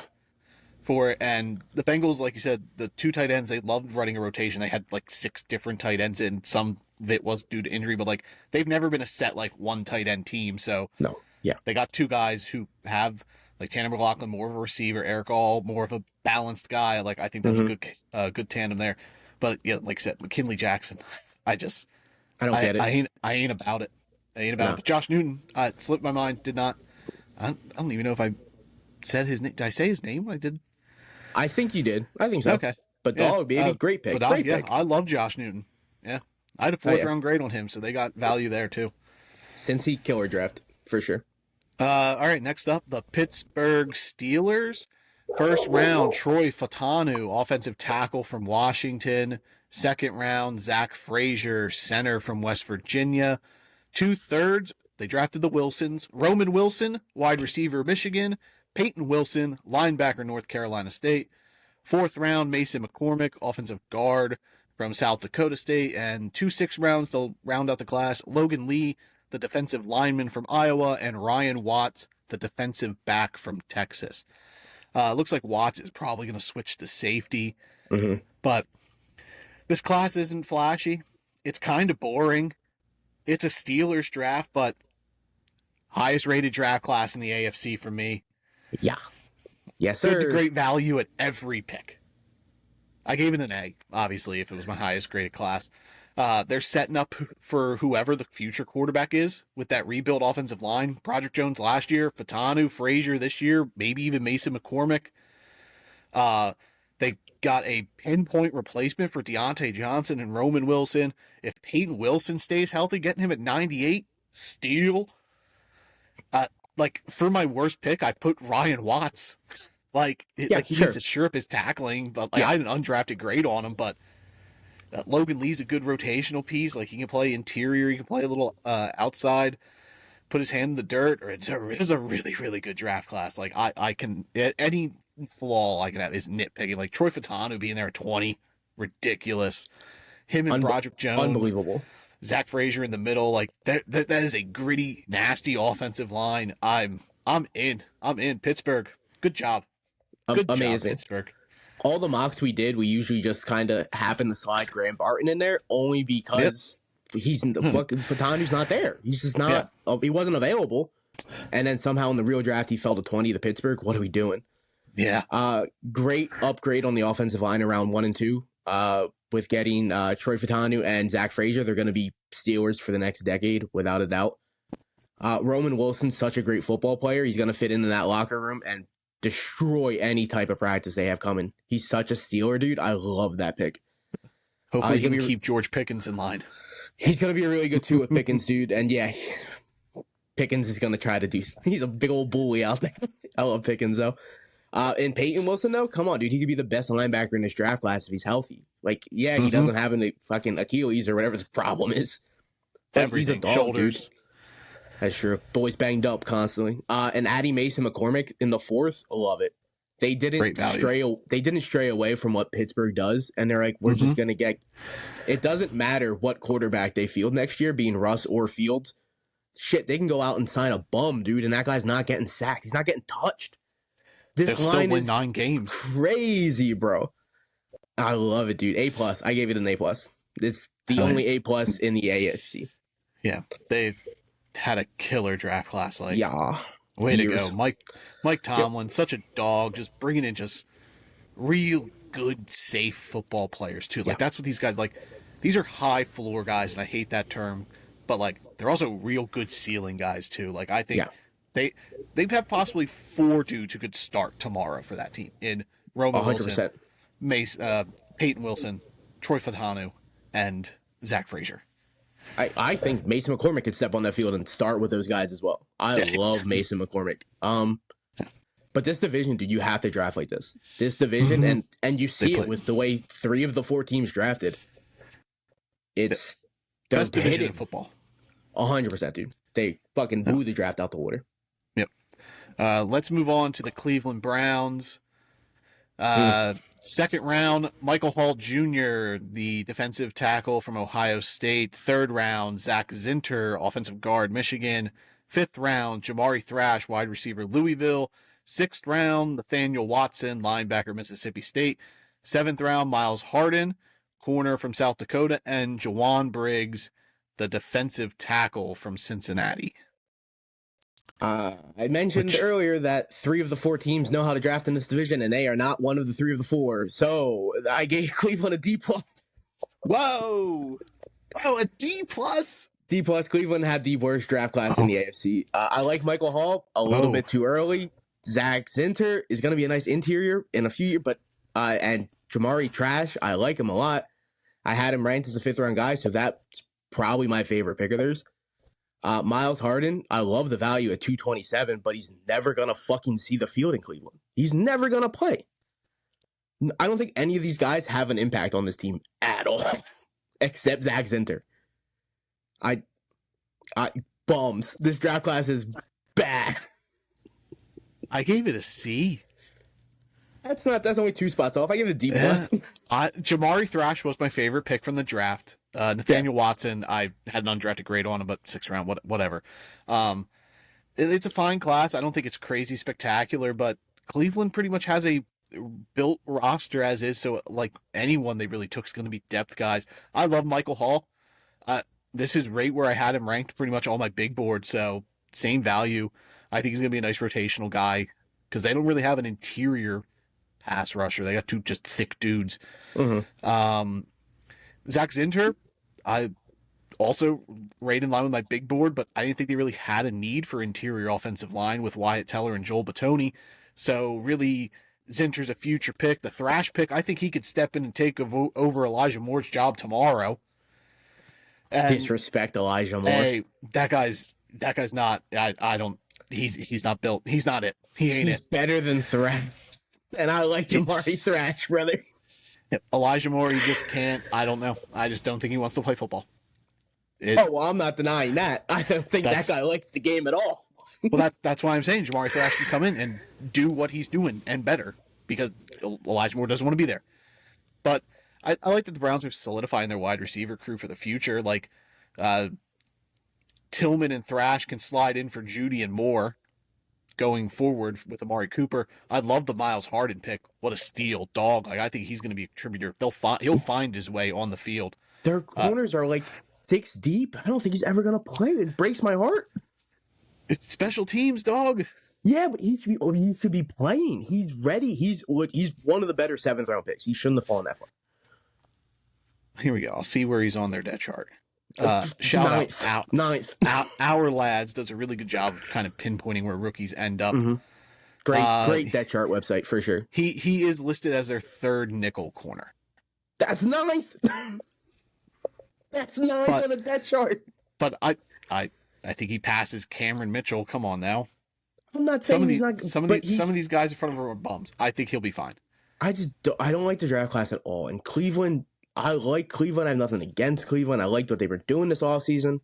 For it. And the Bengals, like you said, the 2 tight ends, they loved running a rotation. They had like 6 different tight ends, and some of it was due to injury, but like they've never been a set like 1 tight end team. So no, yeah, they got 2 guys who have like Tanner McLaughlin, more of a receiver, Eric All, more of a balanced guy. Like, I think that's a good tandem there. But yeah, like I said, McKinley Jackson, I don't get it. I ain't about it. It. But Josh Newton, it slipped my mind. I don't even know if I said his name. Did I say his name? I did. I think you did. I think so. Okay. But dog, baby, great pick. Great pick. I love Josh Newton. Yeah. I had a 4th round grade on him, so they got value there too. Cincy killer draft, for sure. All right, next up, the Pittsburgh Steelers. 1st round, Troy Fatanu, offensive tackle from Washington. 2nd round, Zach Frazier, center from West Virginia. 2/3, they drafted the Wilsons. Roman Wilson, wide receiver, Michigan. Peyton Wilson, linebacker, North Carolina State. 4th round, Mason McCormick, offensive guard from South Dakota State. And 2 6th rounds to round out the class, Logan Lee, the defensive lineman from Iowa, and Ryan Watts, the defensive back from Texas. Looks like Watts is probably going to switch to safety. But this class isn't flashy. It's kind of boring. It's a Steelers draft, but highest rated draft class in the AFC for me. Yeah. Yes, sir. Good to great value at every pick. I gave it an A, obviously, if it was my highest graded class. They're setting up for whoever the future quarterback is with that rebuild offensive line. Broderick Jones last year, Fatanu, Frazier this year, maybe even Mason McCormick. They got a pinpoint replacement for Deontay Johnson and Roman Wilson. If Peyton Wilson stays healthy, getting him at 98, steal. For my worst pick, I put Ryan Watts. He needs to sure up his tackling, but I had an undrafted grade on him. But Logan Lee's a good rotational piece. He can play interior, he can play a little outside, put his hand in the dirt. Or it's a really, really good draft class. I can, any flaw I can have is nitpicking. Troy Fatanu being there at 20, ridiculous. Him and Broderick Jones, unbelievable. Zach Frazier in the middle, that is a gritty, nasty offensive line. I'm in. Pittsburgh, good job. Good job, Amazing. Pittsburgh. All the mocks we did, we usually just kind of happen to slide Graham Barton in there only because he's fucking Fatanu's not there. He's just not. He wasn't available. And then somehow in the real draft, he fell to 20 to Pittsburgh. What are we doing? Yeah. Great upgrade on the offensive line around 1 and 2. With getting Troy Fatanu and Zach Frazier, they're going to be Steelers for the next decade, without a doubt. Roman Wilson's such a great football player. He's going to fit into that locker room and destroy any type of practice they have coming. He's such a Steeler, dude. I love that pick. Hopefully he can keep George Pickens in line. He's going to be really good, too, with Pickens, dude. And, yeah, Pickens is going to try to do – he's a big old bully out there. I love Pickens, though. And Peyton Wilson, though, come on, dude. He could be the best linebacker in this draft class if he's healthy. Like, yeah, he doesn't have any fucking Achilles or whatever his problem is. But everything. He's a dog, Shoulders. Dude. That's true. Boy's banged up constantly. And adding Mason McCormick in the 4th, I love it. They didn't stray away from what Pittsburgh does, and they're like, we're just gonna get. It doesn't matter what quarterback they field next year, being Russ or Fields. Shit, they can go out and sign a bum, dude, and that guy's not getting sacked. He's not getting touched. They'll still win 9 games. Crazy, bro. I love it, dude. A+. I gave it an A+. It's the only A+ in the AFC. Yeah, they had a killer draft class. Like, yeah, way to go, Mike Tomlin, such a dog, just bringing in just real good, safe football players too. Like that's what these guys like. These are high floor guys, and I hate that term, but like they're also real good ceiling guys too. Like I think they have possibly 4 dudes who could start tomorrow for that team in Roman 100%. Wilson, Peyton Wilson, Troy Fatanu, and Zach Frazier. I think Mason McCormick could step on that field and start with those guys as well. I love Mason McCormick. But this division, dude, you have to draft like this. This division, and you see it with the way 3 of the 4 teams drafted. It's best division in football. 100%, dude. They fucking blew the draft out the water. Yep. Let's move on to the Cleveland Browns. Second round, Michael Hall Jr., the defensive tackle from Ohio State. Third round, Zach Zinter, offensive guard, Michigan. Fifth round, Jamari Thrash, wide receiver, Louisville. Sixth round, Nathaniel Watson, linebacker, Mississippi State. Seventh round, Miles Harden, corner from South Dakota. And Jawan Briggs, the defensive tackle from Cincinnati. I mentioned earlier that 3 of the 4 teams know how to draft in this division, and they are not one of the 3 of the 4. So I gave Cleveland a D+. Whoa! Oh, a D+? D+. Cleveland had the worst draft class in the AFC. I like Michael Hall a little bit too early. Zach Zinter is going to be a nice interior in a few years, but and Jamari Trash, I like him a lot. I had him ranked as a 5th round guy, so that's probably my favorite pick of theirs. Miles Harden, I love the value at 227, but he's never going to fucking see the field in Cleveland. He's never going to play. I don't think any of these guys have an impact on this team at all, except Zach Zinter. I bums. This draft class is bad. I gave it a C. That's only 2 spots off. I gave it a D+. Jamari Thrash was my favorite pick from the draft. Nathaniel Watson, I had an undrafted grade on him, but 6th round, whatever. It's a fine class. I don't think it's crazy spectacular, but Cleveland pretty much has a built roster as is. So like anyone they really took is going to be depth guys. I love Michael Hall. This is right where I had him ranked pretty much all my big board. So same value. I think he's going to be a nice rotational guy because they don't really have an interior pass rusher. They got 2 just thick dudes. Zach Zinter, I also right in line with my big board, but I didn't think they really had a need for interior offensive line with Wyatt Teller and Joel Batoni. So really, Zinter's a future pick. The Thrash pick, I think he could step in and take over Elijah Moore's job tomorrow. And, disrespect Elijah Moore. Hey, that guy's not. I don't. He's not built. He's not it. He's better than Thrash, and I like Jamari Thrash, brother. Elijah Moore, he just can't. I don't know. I just don't think he wants to play football. I'm not denying that. I don't think that guy likes the game at all. Well, that's why I'm saying Jamari Thrash can come in and do what he's doing and better because Elijah Moore doesn't want to be there. But I like that the Browns are solidifying their wide receiver crew for the future. Like Tillman and Thrash can slide in for Judy and Moore. going forward with Amari Cooper. I love the Miles Harden pick. What a steal, dog! Like I think he's going to be a contributor. He'll find his way on the field. Their corners are like 6 deep. I don't think he's ever gonna play. It breaks my heart. It's special teams, dog. Yeah, but he should be playing. He's ready. He's one of the better 7th round picks. He shouldn't have fallen that far. Here we go. I'll see where he's on their depth chart. Shout out ninth. Our lads does a really good job of kind of pinpointing where rookies end up. Mm-hmm. Great depth chart website for sure. He is listed as their 3rd nickel corner. That's 9th. That's 9th on the depth chart. But I think he passes Cameron Mitchell. Come on now. I'm not saying he's not. Some of these guys in front of him are bums. I think he'll be fine. I don't like the draft class at all. And Cleveland, I like Cleveland. I have nothing against Cleveland. I liked what they were doing this offseason.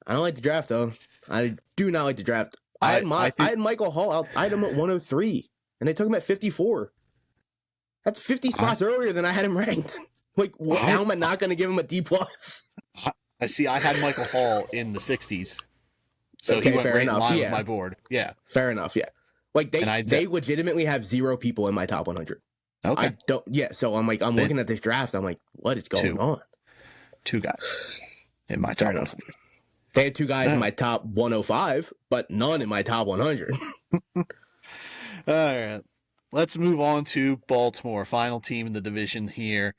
I don't like the draft though. I do not like the draft. I had Michael Hall. I had him at 103, and they took him at 54. That's 50 spots earlier than I had him ranked. Like, how am I not going to give him a D+? I see. I had Michael Hall in the 60s, so okay, he went right in line with yeah. my board. Yeah, fair enough. Yeah, like they legitimately have 0 people in my top 100. Okay. I don't. Yeah, so I'm looking at this draft. I'm like, what is going on? 2 guys in my top 100. They had 2 guys in my top 105, but none in my top 100. All right. Let's move on to Baltimore, final team in the division here.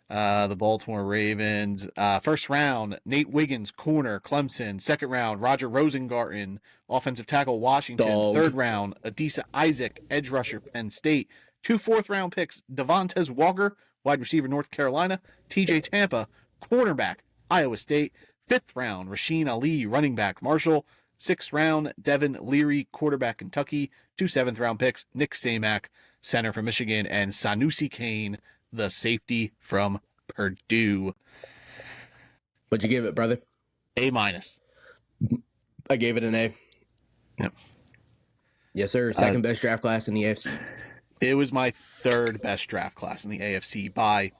The Baltimore Ravens. First round, Nate Wiggins, corner, Clemson. Second round, Roger Rosengarten, offensive tackle, Washington. Dog. Third round, Adisa Isaac, edge rusher, Penn State. 2 fourth-round picks, Devontae Walker, wide receiver, North Carolina. TJ Tampa, cornerback, Iowa State. 5th round, Rasheen Ali, running back, Marshall. 6th round, Devin Leary, quarterback, Kentucky. 2 7th-round picks, Nick Samak, center from Michigan, and Sanusi Kane, the safety from Purdue. What'd you give it, brother? A-. I gave it an A. Yep. Yes, sir. Second best draft class in the AFC. It was my 3rd best draft class in the AFC by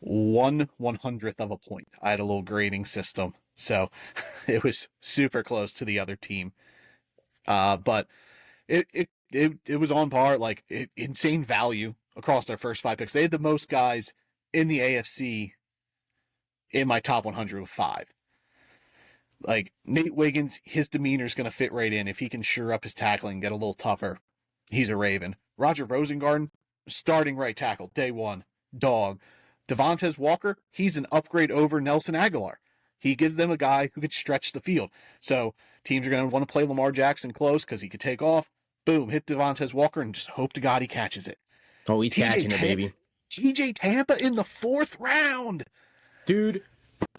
1/100th of a point. I had a little grading system, so it was super close to the other team. But it was on par, like insane value across their first 5 picks. They had the most guys in the AFC in my top 100 with 5. Like Nate Wiggins, his demeanor is going to fit right in. If he can shore up his tackling, get a little tougher, he's a Raven. Roger Rosengarten, starting right tackle, day 1, dog. Devontae Walker, he's an upgrade over Nelson Aguilar. He gives them a guy who could stretch the field. So teams are going to want to play Lamar Jackson close because he could take off. Boom, hit Devontae Walker and just hope to God he catches it. Oh, he's catching it, baby. TJ Tampa in the 4th round. Dude,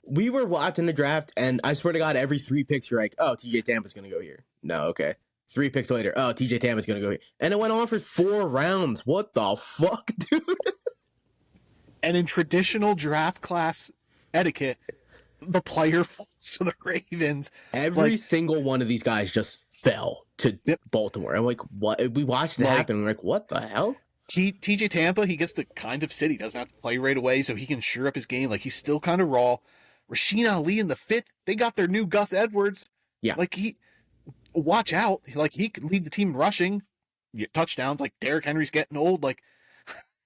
we were watching the draft, and I swear to God, every 3 picks, you're like, oh, TJ Tampa's going to go here. No, okay. 3 picks later, oh, TJ Tampa's going to go here. And it went on for 4 rounds. What the fuck, dude? And in traditional draft class etiquette, the player falls to the Ravens. Every single one of these guys just fell to Baltimore. I'm like, what? We watched it happen. We're like, what the hell? TJ Tampa, he gets to kind of sit. He doesn't have to play right away, so he can shore up his game. Like, he's still kind of raw. Rasheen Ali in the 5th, they got their new Gus Edwards. Yeah. Like, watch out. Like, he could lead the team rushing, get touchdowns. Like, Derrick Henry's getting old. Like,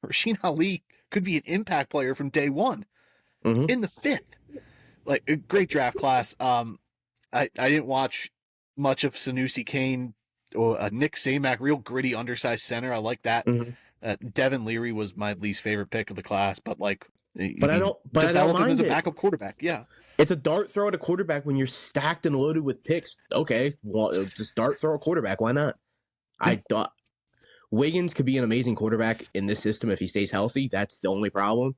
Rasheen Ali could be an impact player from day 1 in the 5th. Like, a great draft class. I didn't watch much of Sanusi Kane or Nick Samak, real gritty, undersized center. I like that. Devin Leary was my least favorite pick of the class, but like, I don't develop him mind as a it. backup quarterback. Yeah, it's a dart throw at a quarterback when you're stacked and loaded with picks. Okay, well, just dart throw a quarterback. Why not? I thought Wiggins could be an amazing quarterback in this system if he stays healthy. That's the only problem.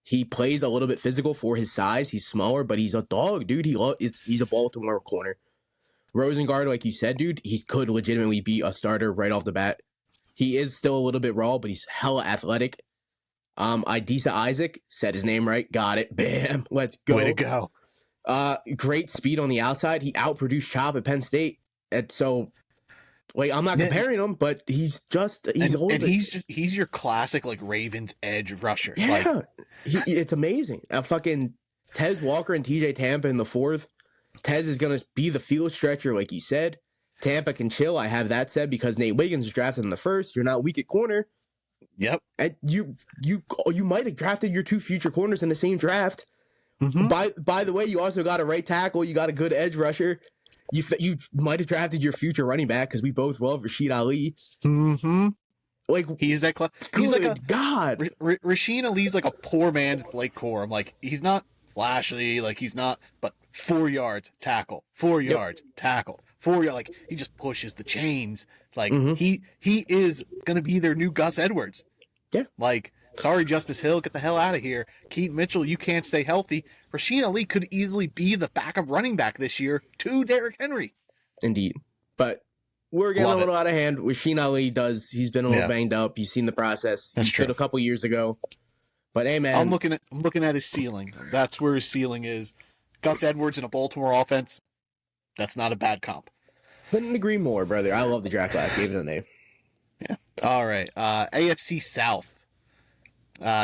He plays a little bit physical for his size. He's smaller, but he's a dog, dude. He's a Baltimore corner. Rosengard, like you said, dude, he could legitimately be a starter right off the bat. He is still a little bit raw, but he's hella athletic. Adisa Isaac, said his name right. Got it. Bam. Let's go. Way to go. Great speed on the outside. He outproduced Chop at Penn State. And so, like, I'm not comparing him, but he's old. And he's your classic, like, Ravens edge rusher. Yeah. Like, it's amazing. Fucking Tez Walker and TJ Tampa in the 4th. Tez is going to be the field stretcher, like you said. Tampa can chill. I have that said because Nate Wiggins is drafted in the first. You're not weak at corner. Yep. And you might have drafted your 2 future corners in the same draft. Mm-hmm. By the way, you also got a right tackle. You got a good edge rusher. You might have drafted your future running back because we both love Rashid Ali. Mm-hmm. Like he's like a God. Rashid Ali's like a poor man's Blake Core. I'm like, he's not flashy, like he's not, but 4 yards tackle, 4 yards tackle, 4 yards. Like he just pushes the chains. Like he is gonna be their new Gus Edwards. Yeah. Like, sorry, Justice Hill, get the hell out of here. Keaton Mitchell, you can't stay healthy. Rashid Ali could easily be the backup running back this year to Derrick Henry. Indeed, but we're getting a little out of hand. Rashid Ali he's been a little banged up. You've seen the process. That's true. A couple years ago. But hey, man, I'm looking at his ceiling. That's where his ceiling is. Gus Edwards in a Baltimore offense. That's not a bad comp. Couldn't agree more, brother. I love the draft class. Gave it a name. Yeah. All right. AFC South.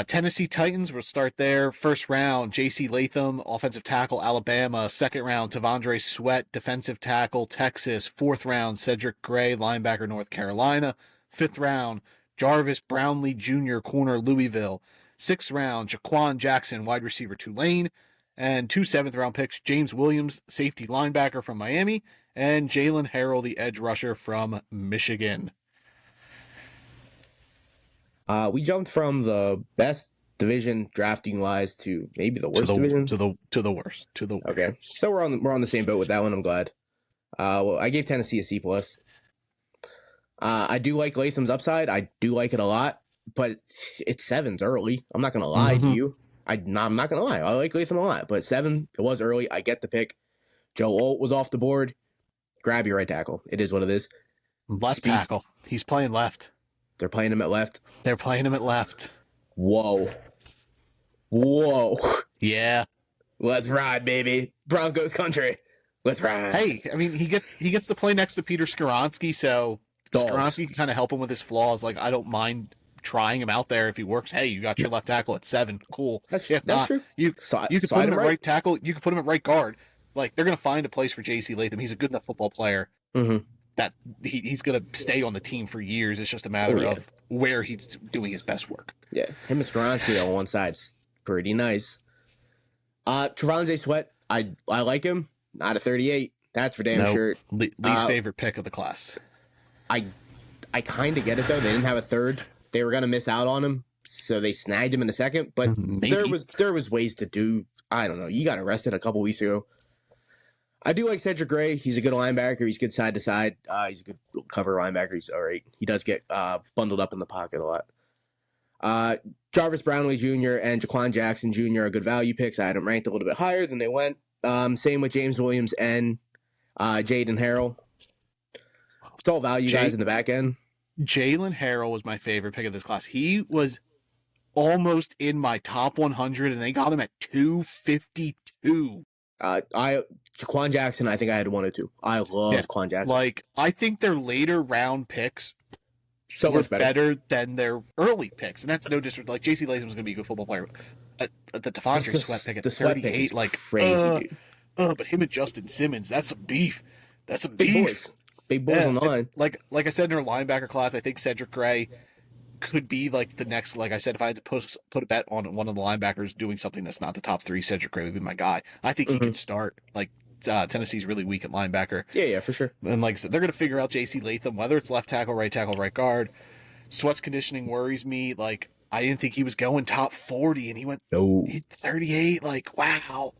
Tennessee Titans, we'll start there. First round, J.C. Latham, offensive tackle, Alabama. Second round, Tavondre Sweat, defensive tackle, Texas. Fourth round, Cedric Gray, linebacker, North Carolina. Fifth round, Jarvis Brownlee Jr., corner, Louisville. Sixth round, Jaquan Jackson, wide receiver, Tulane. And 2 seventh-round picks, James Williams, safety linebacker from Miami, and Jalen Harrell, the edge rusher from Michigan. We jumped from the best division drafting wise to maybe the worst division to the worst. Okay, so we're on the same boat with that one. I'm glad. Well, I gave Tennessee a C+. I do like Latham's upside. I do like it a lot, but it's 7's early. I'm not gonna lie to you. I'm not gonna lie. I like Latham a lot, but 7, it was early. I get the pick. Joe Alt was off the board. Grab your right tackle. It is what it is. Left tackle. He's playing left. They're playing him at left. They're playing him at left. Whoa. Yeah. Let's ride, baby. Broncos country. Let's ride. Hey, I mean, he gets to play next to Peter Skoronski, so Skoronski can kind of help him with his flaws. Like, I don't mind trying him out there if he works. Hey, you got your left tackle at 7. Cool. That's if not, true. You could put him at right tackle. You could put him at right guard. Like, they're going to find a place for J.C. Latham. He's a good enough football player. That he's going to stay on the team for years. It's just a matter of where he's doing his best work. Yeah, him and Skoronski on one side's pretty nice. Tavondre Sweat, I like him. Not a 38. That's for damn sure. Least favorite pick of the class. I kind of get it though. They didn't have a third. They were going to miss out on him, so they snagged him in the second. But there was ways to do. I don't know. You got arrested a couple weeks ago. I do like Cedric Gray. He's a good linebacker. He's good side to side. He's a good cover linebacker. He's all right. He does get bundled up in the pocket a lot. Jarvis Brownlee Jr. and Jaquan Jackson Jr. are good value picks. I had them ranked a little bit higher than they went. Same with James Williams and Jaden Harrell. It's all value guys in the back end. Jalen Harrell was my favorite pick of this class. He was almost in my top 100, and they got him at 252. Jaquan Jackson, I think I had 1 or 2. I love Jaquan Jackson. Like, I think their later round picks so were much better than their early picks, and that's no disrespect. Like, J.C. Latham was going to be a good football player. The Tavondre Sweat pick at 38, like crazy. But him and Justin Simmons, that's some beef. That's some big beef. Boys. Big boys on the line. Like I said in our linebacker class, I think Cedric Gray could be like the next. Like I said, if I had to put a bet on one of the linebackers doing something that's not the top 3, Cedric Gray would be my guy. I think he could start. Like, Tennessee's really weak at linebacker. Yeah, for sure. And like I said, they're going to figure out J.C. Latham, whether it's left tackle, right guard. Sweat's conditioning worries me. Like, I didn't think he was going top 40, and he went 38. Like, wow.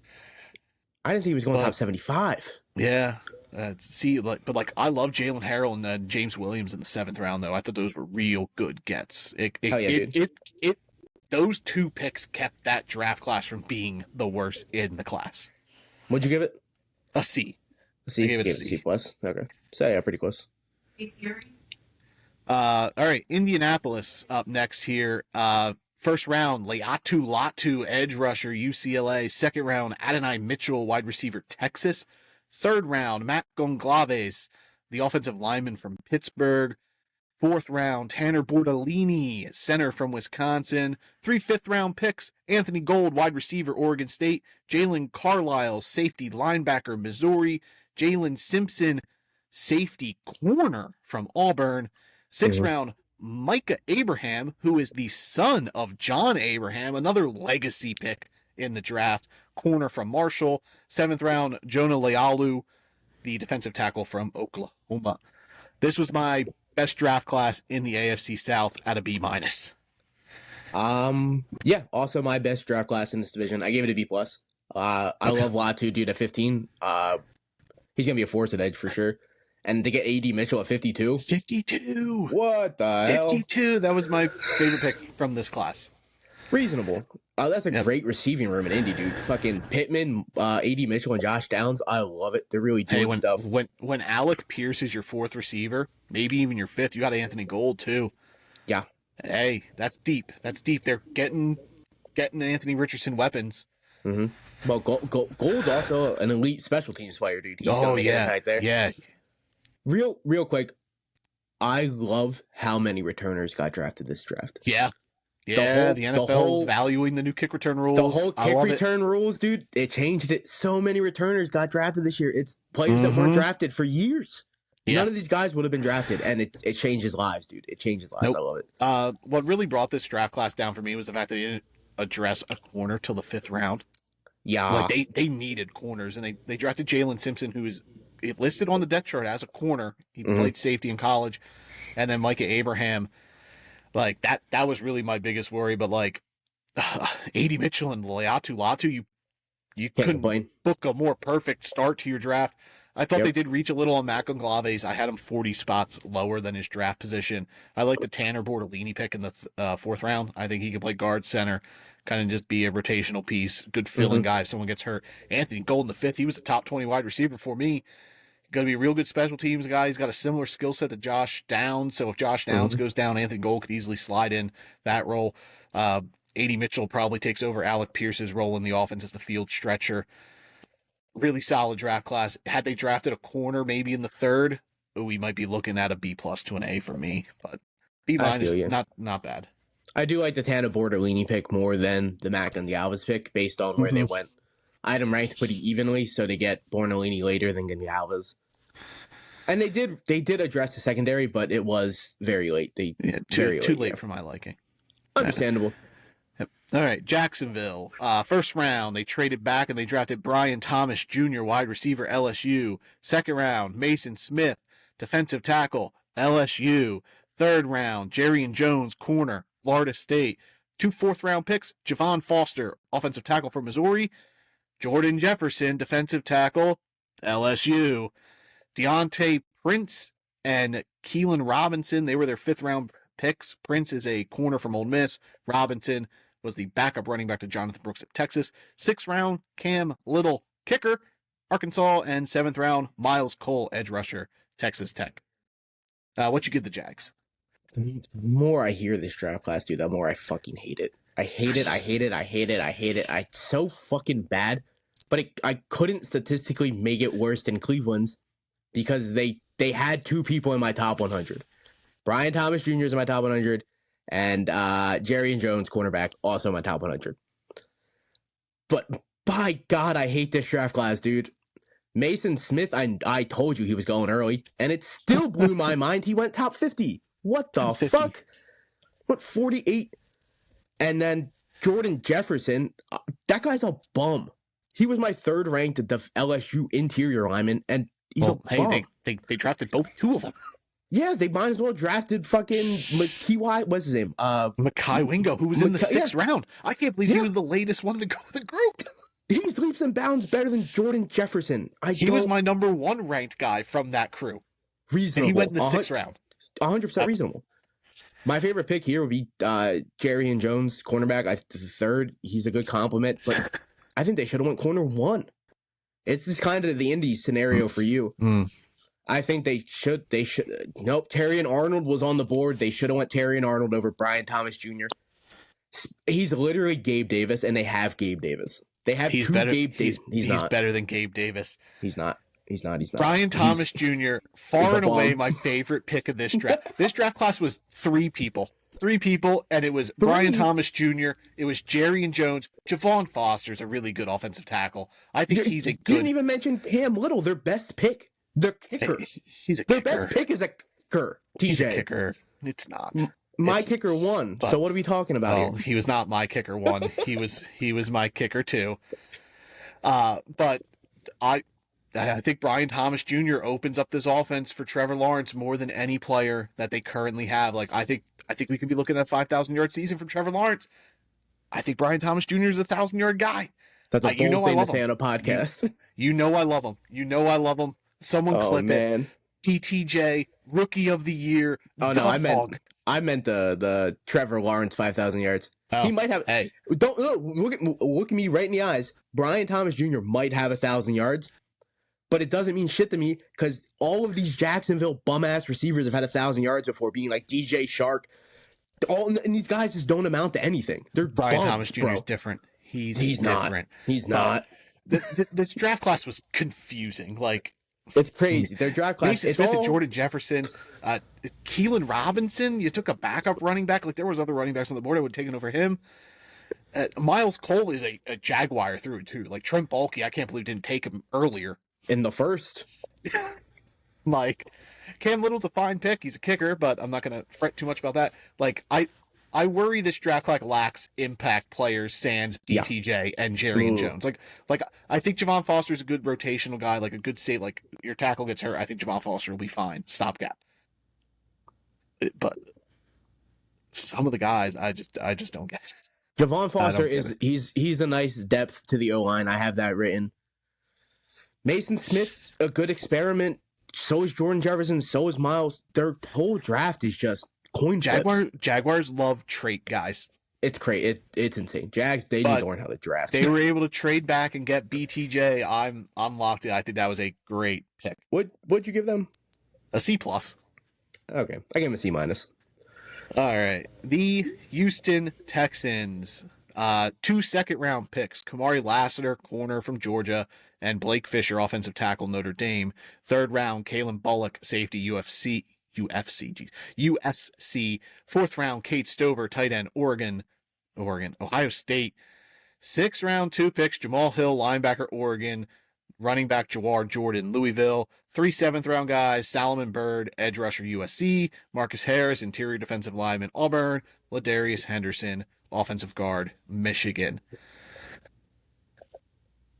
I didn't think he was going top 75. Yeah. But I love Jalen Harrell and then James Williams in the 7th round, though. I thought those were real good gets. Those 2 picks kept that draft class from being the worst in the class. What'd you give it? A C. I gave it a C plus. Okay. So yeah, pretty close. All right, Indianapolis up next here. First round, Leatu Latu, edge rusher, UCLA. Second round, Adonai Mitchell, wide receiver, Texas. Third round, Matt Gonglaves, the offensive lineman from Pittsburgh. Fourth round, Tanner Bordolini, center from Wisconsin. 3 fifth-round picks, Anthony Gold, wide receiver, Oregon State. Jalen Carlisle, safety linebacker, Missouri. Jalen Simpson, safety corner from Auburn. 6th Mhm. round, Micah Abraham, who is the son of John Abraham, another legacy pick in the draft, corner from Marshall. 7th round, Jonah Lealu, the defensive tackle from Oklahoma. This was my best draft class in the AFC South at a B-. Yeah, also my best draft class in this division. I gave it a B+. I love Latu, dude, at 15. He's going to be a force at edge for sure. And to get A.D. Mitchell at 52. 52. What the hell? 52. That was my favorite pick from this class. Reasonable. That's a great receiving room in Indy, dude. Fucking Pittman, A.D. Mitchell, and Josh Downs. I love it. They're really doing stuff. When Alec Pierce is your 4th receiver, maybe even your 5th, you got Anthony Gold too. Yeah. Hey, that's deep. That's deep. They're getting Anthony Richardson weapons. Mm-hmm. Well, Gold's also an elite special teams player, dude. He's going to make an impact there. Yeah. Real quick, I love how many returners got drafted this draft. Yeah. Yeah, the NFL's valuing the new kick return rules. The whole kick return rules, dude, it changed it. So many returners got drafted this year. It's players that weren't drafted for years. Yeah. None of these guys would have been drafted, and it changes lives, dude. It changes lives. Nope. I love it. What really brought this draft class down for me was the fact that they didn't address a corner till the 5th round. Yeah. Like they needed corners, and they drafted Jalen Simpson, who is listed on the depth chart as a corner. He played safety in college. And then Micah Abraham. Like, that was really my biggest worry. But, like, A.D. Mitchell and Latu, you couldn't book a more perfect start to your draft. I thought they did reach a little on Maconglaves. I had him 40 spots lower than his draft position. I like the Tanner Bortolini pick in the 4th round. I think he could play guard center, kind of just be a rotational piece, good filling guy if someone gets hurt. Anthony Gold in the 5th, he was a top 20 wide receiver for me. Going to be a real good special teams guy. He's got a similar skill set to Josh Downs. So if Josh Downs goes down, Anthony Gold could easily slide in that role. A.D. Mitchell probably takes over Alec Pierce's role in the offense as the field stretcher. Really solid draft class. Had they drafted a corner maybe in the 3rd, we might be looking at a B+ to an A for me. But B- not bad. I do like the Tanner Bortolini pick more than the Mac and the Alves pick based on where they went. I had them ranked pretty evenly, so they get Bortolini later than Alves. And they did address the secondary, but it was very late. Too late for my liking. Understandable. Yep. All right, Jacksonville. 1st round, they traded back and they drafted Brian Thomas Jr., wide receiver, LSU. 2nd round, Mason Smith, defensive tackle, LSU. 3rd round, Jerrion Jones, corner, Florida State. 2 4th-round picks, Javon Foster, offensive tackle from Missouri. Jordan Jefferson, defensive tackle, LSU. Deontay Prince and Keelan Robinson, they were their 5th-round picks. Prince is a corner from Ole Miss. Robinson was the backup running back to Jonathan Brooks at Texas. 6th round, Cam Little, kicker, Arkansas. And 7th round, Miles Cole, edge rusher, Texas Tech. What you give the Jags? The more I hear this draft class, dude, the more I fucking hate it. I hate it. It's so fucking bad. But I couldn't statistically make it worse than Cleveland's because they had 2 people in my top 100. Brian Thomas Jr. is in my top 100, and Jerrion Jones, cornerback, also in my top 100. But by God, I hate this draft class, dude. Mason Smith, I told you he was going early, and it still blew my mind. He went top 50. What the fuck? What, 48? And then Jordan Jefferson, that guy's a bum. He was my 3rd ranked LSU interior lineman, and he's a bum. Hey, they drafted 2 of them. Yeah, they might as well drafted fucking what's his name? Makai Wingo, who was in the 6th round. I can't believe he was the latest one to go with the group. He's leaps and bounds better than Jordan Jefferson. He was my number 1 ranked guy from that crew. Reasonable. And he went in the 6th round. 100% reasonable. My favorite pick here would be Jerrion Jones, cornerback. The 3rd, he's a good compliment, but I think they should have went corner 1. It's just kind of the Indy scenario for you. I think they should. Nope. Terrion Arnold was on the board. They should have went Terrion Arnold over Brian Thomas Jr. He's literally Gabe Davis, and they have Gabe Davis. They have 2 Gabe Davis. He's better than Gabe Davis. He's not. Brian Thomas Jr., far and away my favorite pick of this draft. This draft class was 3 people. 3 people, and it was Brian Thomas Jr., it was Jerrion Jones. Javon Foster's a really good offensive tackle. I think he's a good... You didn't even mention Cam Little, their best pick. Their kicker. He's a Their kicker. best pick is a kicker. TJ. He's a kicker. It's not. My kicker won. So what are we talking about here? He was not my kicker one. he was my kicker too. But I think Brian Thomas Jr. opens up this offense for Trevor Lawrence more than any player that they currently have. Like I think we could be looking at a 5,000-yard season from Trevor Lawrence. I think Brian Thomas Jr. is a 1,000-yard guy. That's a bold thing to say on a podcast. You know I love him. Someone clip it. PTJ, Rookie of the Year. Oh no, I meant the Trevor Lawrence 5,000 yards. Oh, he might have. Hey, don't look at me right in the eyes. Brian Thomas Jr. might have 1,000 yards, but it doesn't mean shit to me because all of these Jacksonville bum ass receivers have had 1,000 yards before, being like DJ Shark. And these guys just don't amount to anything. They're Brian bums, Thomas Jr. is different. He's different. He's not. This draft class was confusing. Like. It's crazy. Their draft class. Mason Smith and Jordan Jefferson, Keelan Robinson. You took a backup running back. Like there was other running backs on the board. I would have taken over him. Miles Cole is a Jaguar through and through. Like Trent Baalke, I can't believe didn't take him earlier in the first. Like Cam Little's a fine pick. He's a kicker, but I'm not gonna fret too much about that. Like I worry this draft class lacks impact players, sans BTJ and Jerry and Jones. Like I think Javon Foster's a good rotational guy, like a good save. Like your tackle gets hurt, I think Javon Foster will be fine. Stopgap. But some of the guys, I just don't get. Javon Foster he's a nice depth to the O-line. I have that written. Mason Smith's a good experiment. So is Jordan Jefferson. So is Miles. Their whole draft is just coin flips. Jaguars love trait guys. It's crazy. It's insane. Jags, they need to learn how to draft. They were able to trade back and get BTJ. I'm locked in. I think that was a great pick. What'd you give them? A C+. Okay, I gave him a C-. All right. The Houston Texans. 2 second-round picks. Kamari Lassiter, corner from Georgia, and Blake Fisher, offensive tackle, Notre Dame. 3rd round, Kalen Bullock, safety, USC. 4th round, Kate Stover, tight end, Oregon, Ohio State. 6th round, 2 picks, Jamal Hill, linebacker, Oregon, running back, Jawar Jordan, Louisville. 3 7th round guys, Salomon Bird, edge rusher, USC, Marcus Harris, interior defensive lineman, Auburn, Ladarius Henderson, offensive guard, Michigan.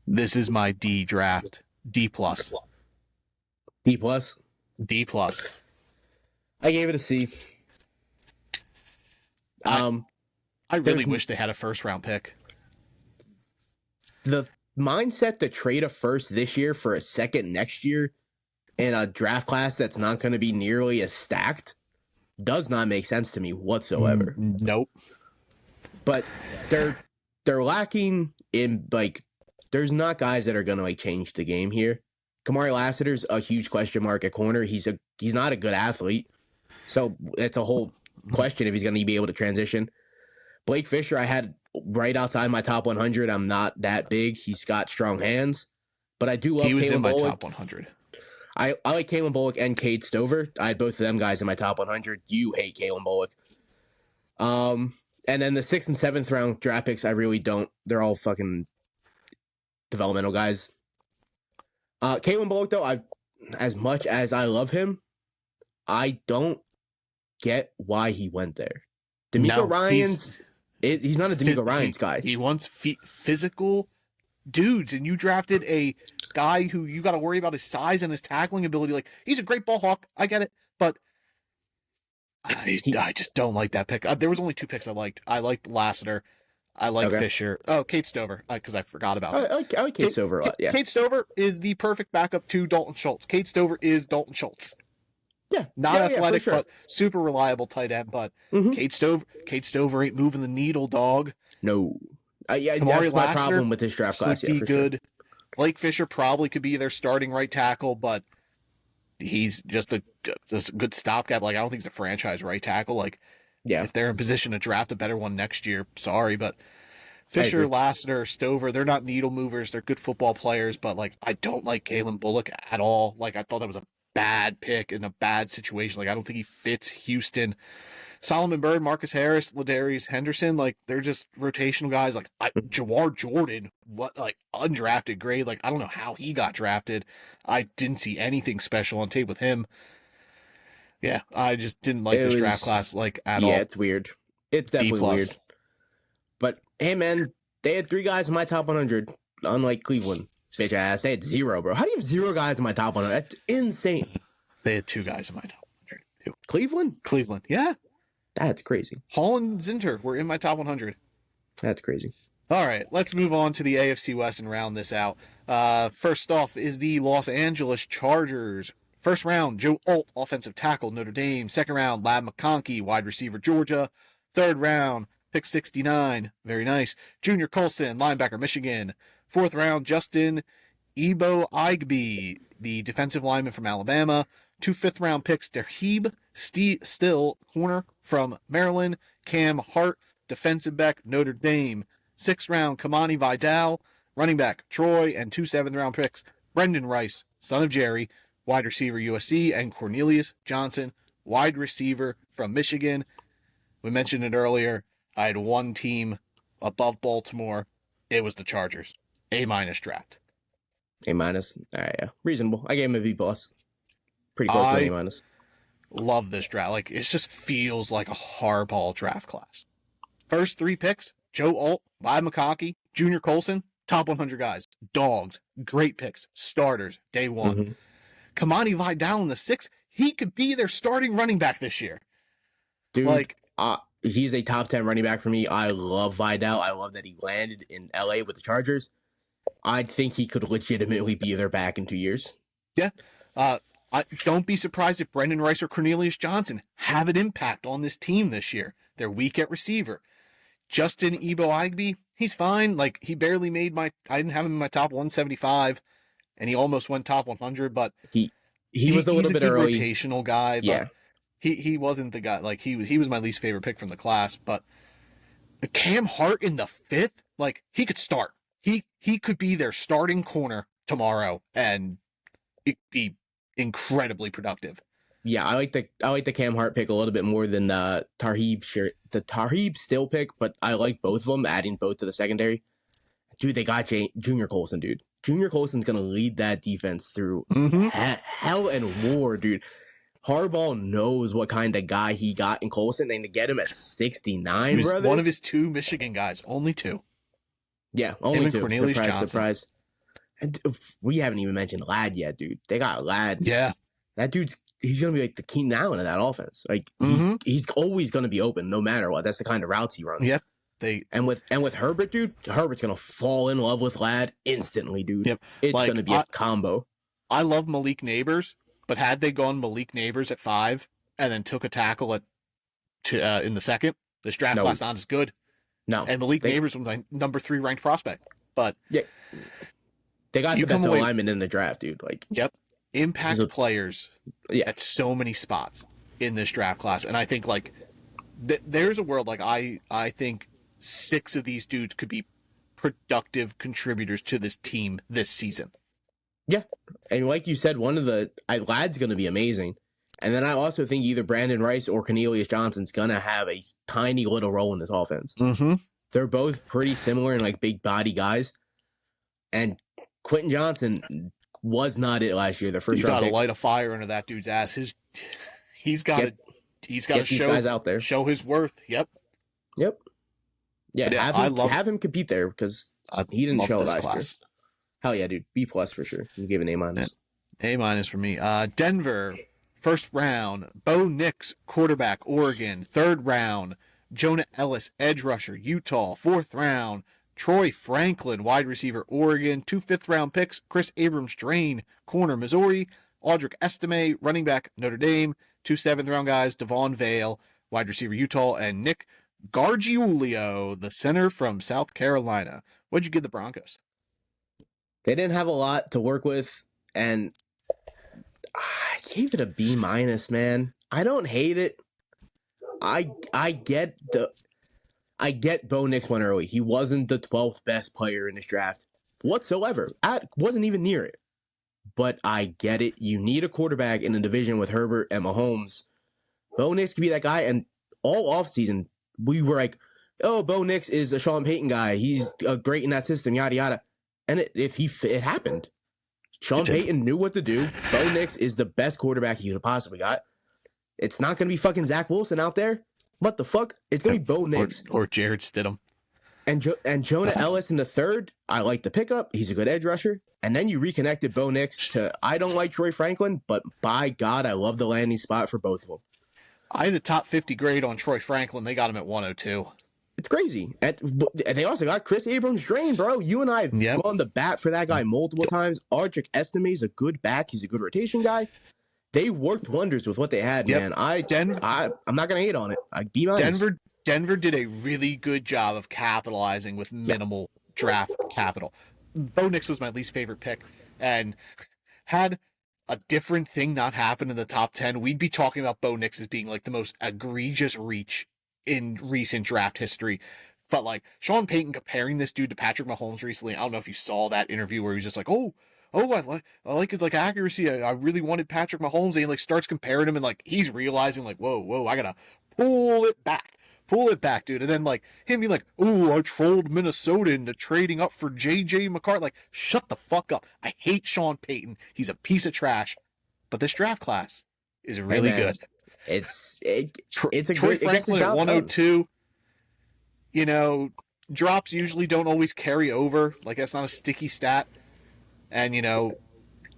This is my D draft. D+. D+? D+. I gave it a C. I really wish they had a 1st round pick. The mindset to trade a 1st this year for a 2nd next year in a draft class that's not going to be nearly as stacked does not make sense to me whatsoever. Nope. But they're lacking in, like, there's not guys that are going to like change the game here. Kamari Lassiter's a huge question mark at corner. He's not a good athlete. So it's a whole question if he's going to be able to transition. Blake Fisher, I had right outside my top 100. I'm not that big. He's got strong hands, but I do love. He was Kalen in my Bullock. top 100. I like Kalen Bullock and Cade Stover. I had both of them guys in my top 100. You hate Kalen Bullock. And then the 6th and 7th round draft picks, I really don't. They're all fucking developmental guys. Kalen Bullock, though, as much as I love him, I don't get why he went there. D'Amico Ryans, he's not a D'Amico Ryans guy. He wants physical dudes, and you drafted a guy who you got to worry about his size and his tackling ability. Like, he's a great ball hawk. I get it, but I just don't like that pick. There was only 2 picks I liked. I liked Lassiter. I like Fisher. Oh, Kate Stover, because I forgot about it. I like Kate Stover a lot, yeah. Kate Stover is the perfect backup to Dalton Schultz. Kate Stover is Dalton Schultz. Yeah. Not athletic, sure. but super reliable tight end. But Kate Stover ain't moving the needle, dog. No. That's Kamari my problem with this draft class. Could be good. Sure. Blake Fisher probably could be their starting right tackle, but he's just a good stopgap. Like, I don't think he's a franchise right tackle. Like, if they're in position to draft a better one next year, sorry, but Fisher, Lassiter, Stover, they're not needle movers. They're good football players, but like, I don't like Kalen Bullock at all. Like, I thought that was a bad pick in a bad situation. Like, I don't think he fits Houston. Solomon Bird, Marcus Harris, Ladarius Henderson, like they're just rotational guys. Like Jawar Jordan, undrafted grade. Like I don't know how he got drafted. I didn't see anything special on tape with him. Yeah, I just didn't like this draft class at all. Yeah, it's weird. It's definitely weird. But hey, man, they had 3 guys in my top 100, unlike Cleveland. Bitch ass, they had 0, bro. How do you have 0 guys in my top 100? That's insane. They had 2 guys in my top 100. Too. Cleveland, yeah. That's crazy. Hall and Zinter were in my top 100. That's crazy. All right, let's move on to the AFC West and round this out. First off is the Los Angeles Chargers. First round, Joe Alt, offensive tackle, Notre Dame. Second round, Lab McConkey, wide receiver, Georgia. Third round, pick 69, very nice, Junior Colson, linebacker, Michigan. Fourth round, Justin Ebo Igby, the defensive lineman from Alabama. 2 fifth-round picks, Derheeb Still, corner from Maryland. Cam Hart, defensive back, Notre Dame. 6th round, Kamani Vidal, running back, Troy. And 2 7th-round picks, Brendan Rice, son of Jerry, wide receiver, USC. And Cornelius Johnson, wide receiver from Michigan. We mentioned it earlier. I had one team above Baltimore. It was the Chargers. A- draft. A-. All right, yeah. Reasonable. I gave him a B+. Pretty close to an A-. Love this draft. Like, it just feels like a hardball draft class. First 3 picks, Joe Alt, Lab McConkey, Junior Colson, top 100 guys. Dogged. Great picks. Starters, day one. Mm-hmm. Kamani Vidal in the 6th. He could be their starting running back this year. Dude, he's a top 10 running back for me. I love Vidal. I love that he landed in LA with the Chargers. I think he could legitimately be their back in 2 years. Yeah. Don't be surprised if Brendan Rice or Cornelius Johnson have an impact on this team this year. They're weak at receiver. Justin Ebo Igby, he's fine. Like, he barely made I didn't have him in my top 175, and he almost went top 100, but he was a little bit early. Rotational guy, but yeah. He wasn't the guy. Like, he was my least favorite pick from the class, but Cam Hart in the 5th, like, he could start. He could be their starting corner tomorrow, and it'd be incredibly productive. Yeah, I like the Cam Hart pick a little bit more than the Tarheeb Still pick, but I like both of them, adding both to the secondary. Dude, they got Junior Colson, dude. Junior Colson's gonna lead that defense through hell and war, dude. Harbaugh knows what kind of guy he got in Colson, and to get him at 69, he was brother. One of his 2 Michigan guys, only 2. Yeah, only 2. Cornelius Johnson. Surprise. And we haven't even mentioned Ladd yet, dude. They got Ladd. Yeah. That he's going to be like the Keenan Allen of that offense. Like, he's always going to be open no matter what. That's the kind of routes he runs. Yep. And with Herbert, dude, Herbert's going to fall in love with Ladd instantly, dude. Yep. It's going to be a combo. I love Malik Neighbors, but had they gone Malik Neighbors at 5 and then took a tackle in the 2nd, this draft class not as good. No. And Malik Neighbors was my number 3 ranked prospect. But yeah, they got the best alignment in the draft, dude. Like, yep, impact players at so many spots in this draft class, and I think like there's a world like I think 6 of these dudes could be productive contributors to this team this season. Yeah, and like you said, Ladd's going to be amazing, and then I also think either Brandon Rice or Cornelius Johnson's going to have a tiny little role in this offense. Mm-hmm. They're both pretty similar and like big body guys, and Quentin Johnson was not it last year. The first you round got to pick. light a fire under that dude's ass. He's got to show guys out there, show his worth. Yep. Yeah, have him compete there because he didn't show last year. Hell yeah, dude. B+ for sure. You gave an A-. A- for me. Denver, first round. Bo Nix, quarterback, Oregon. Third round. Jonah Ellis, edge rusher, Utah. Fourth round. Troy Franklin, wide receiver, Oregon. 2 fifth-round picks. Chris Abrams-Drain, corner, Missouri. Audric Estime, running back, Notre Dame. 2 seventh-round guys, Devon Vale, wide receiver, Utah. And Nick Gargiulio, the center from South Carolina. What'd you give the Broncos? They didn't have a lot to work with, and I gave it a B-, man. I don't hate it. I get Bo Nix went early. He wasn't the 12th best player in this draft whatsoever. I wasn't even near it. But I get it. You need a quarterback in a division with Herbert and Mahomes. Bo Nix could be that guy, and all offseason, we were like, oh, Bo Nix is a Sean Payton guy. He's great in that system, yada, yada. And it happened. Sean Payton knew what to do. Bo Nix is the best quarterback he could have possibly got. It's not going to be fucking Zach Wilson out there. What the fuck? It's going to be Bo Nix. Or Jared Stidham. And Jonah Ellis in the third, I like the pickup. He's a good edge rusher. And then you reconnected Bo Nix to, I don't like Troy Franklin, but by God, I love the landing spot for both of them. I had a top 50 grade on Troy Franklin. They got him at 102. It's crazy. And they also got Chris Abrams-Drain, bro. You and I have gone to bat for that guy multiple times. Audric Estime is a good back. He's a good rotation guy. They worked wonders with what they had, man. I'm not going to hate on it. B-. Denver did a really good job of capitalizing with minimal draft capital. Bo Nix was my least favorite pick, and had a different thing not happen in the top 10, we'd be talking about Bo Nix as being like the most egregious reach in recent draft history. But like Sean Payton comparing this dude to Patrick Mahomes recently, I don't know if you saw that interview where he was just like, I like his like accuracy. I really wanted Patrick Mahomes, and he like starts comparing him, and like he's realizing like, whoa, I gotta pull it back, dude. And then like him being like, I trolled Minnesota into trading up for JJ McCarthy. Like, shut the fuck up. I hate Sean Payton. He's a piece of trash. But this draft class is really good. It's a Troy Franklin at 102. You know, drops usually don't always carry over. Like, that's not a sticky stat. And, you know,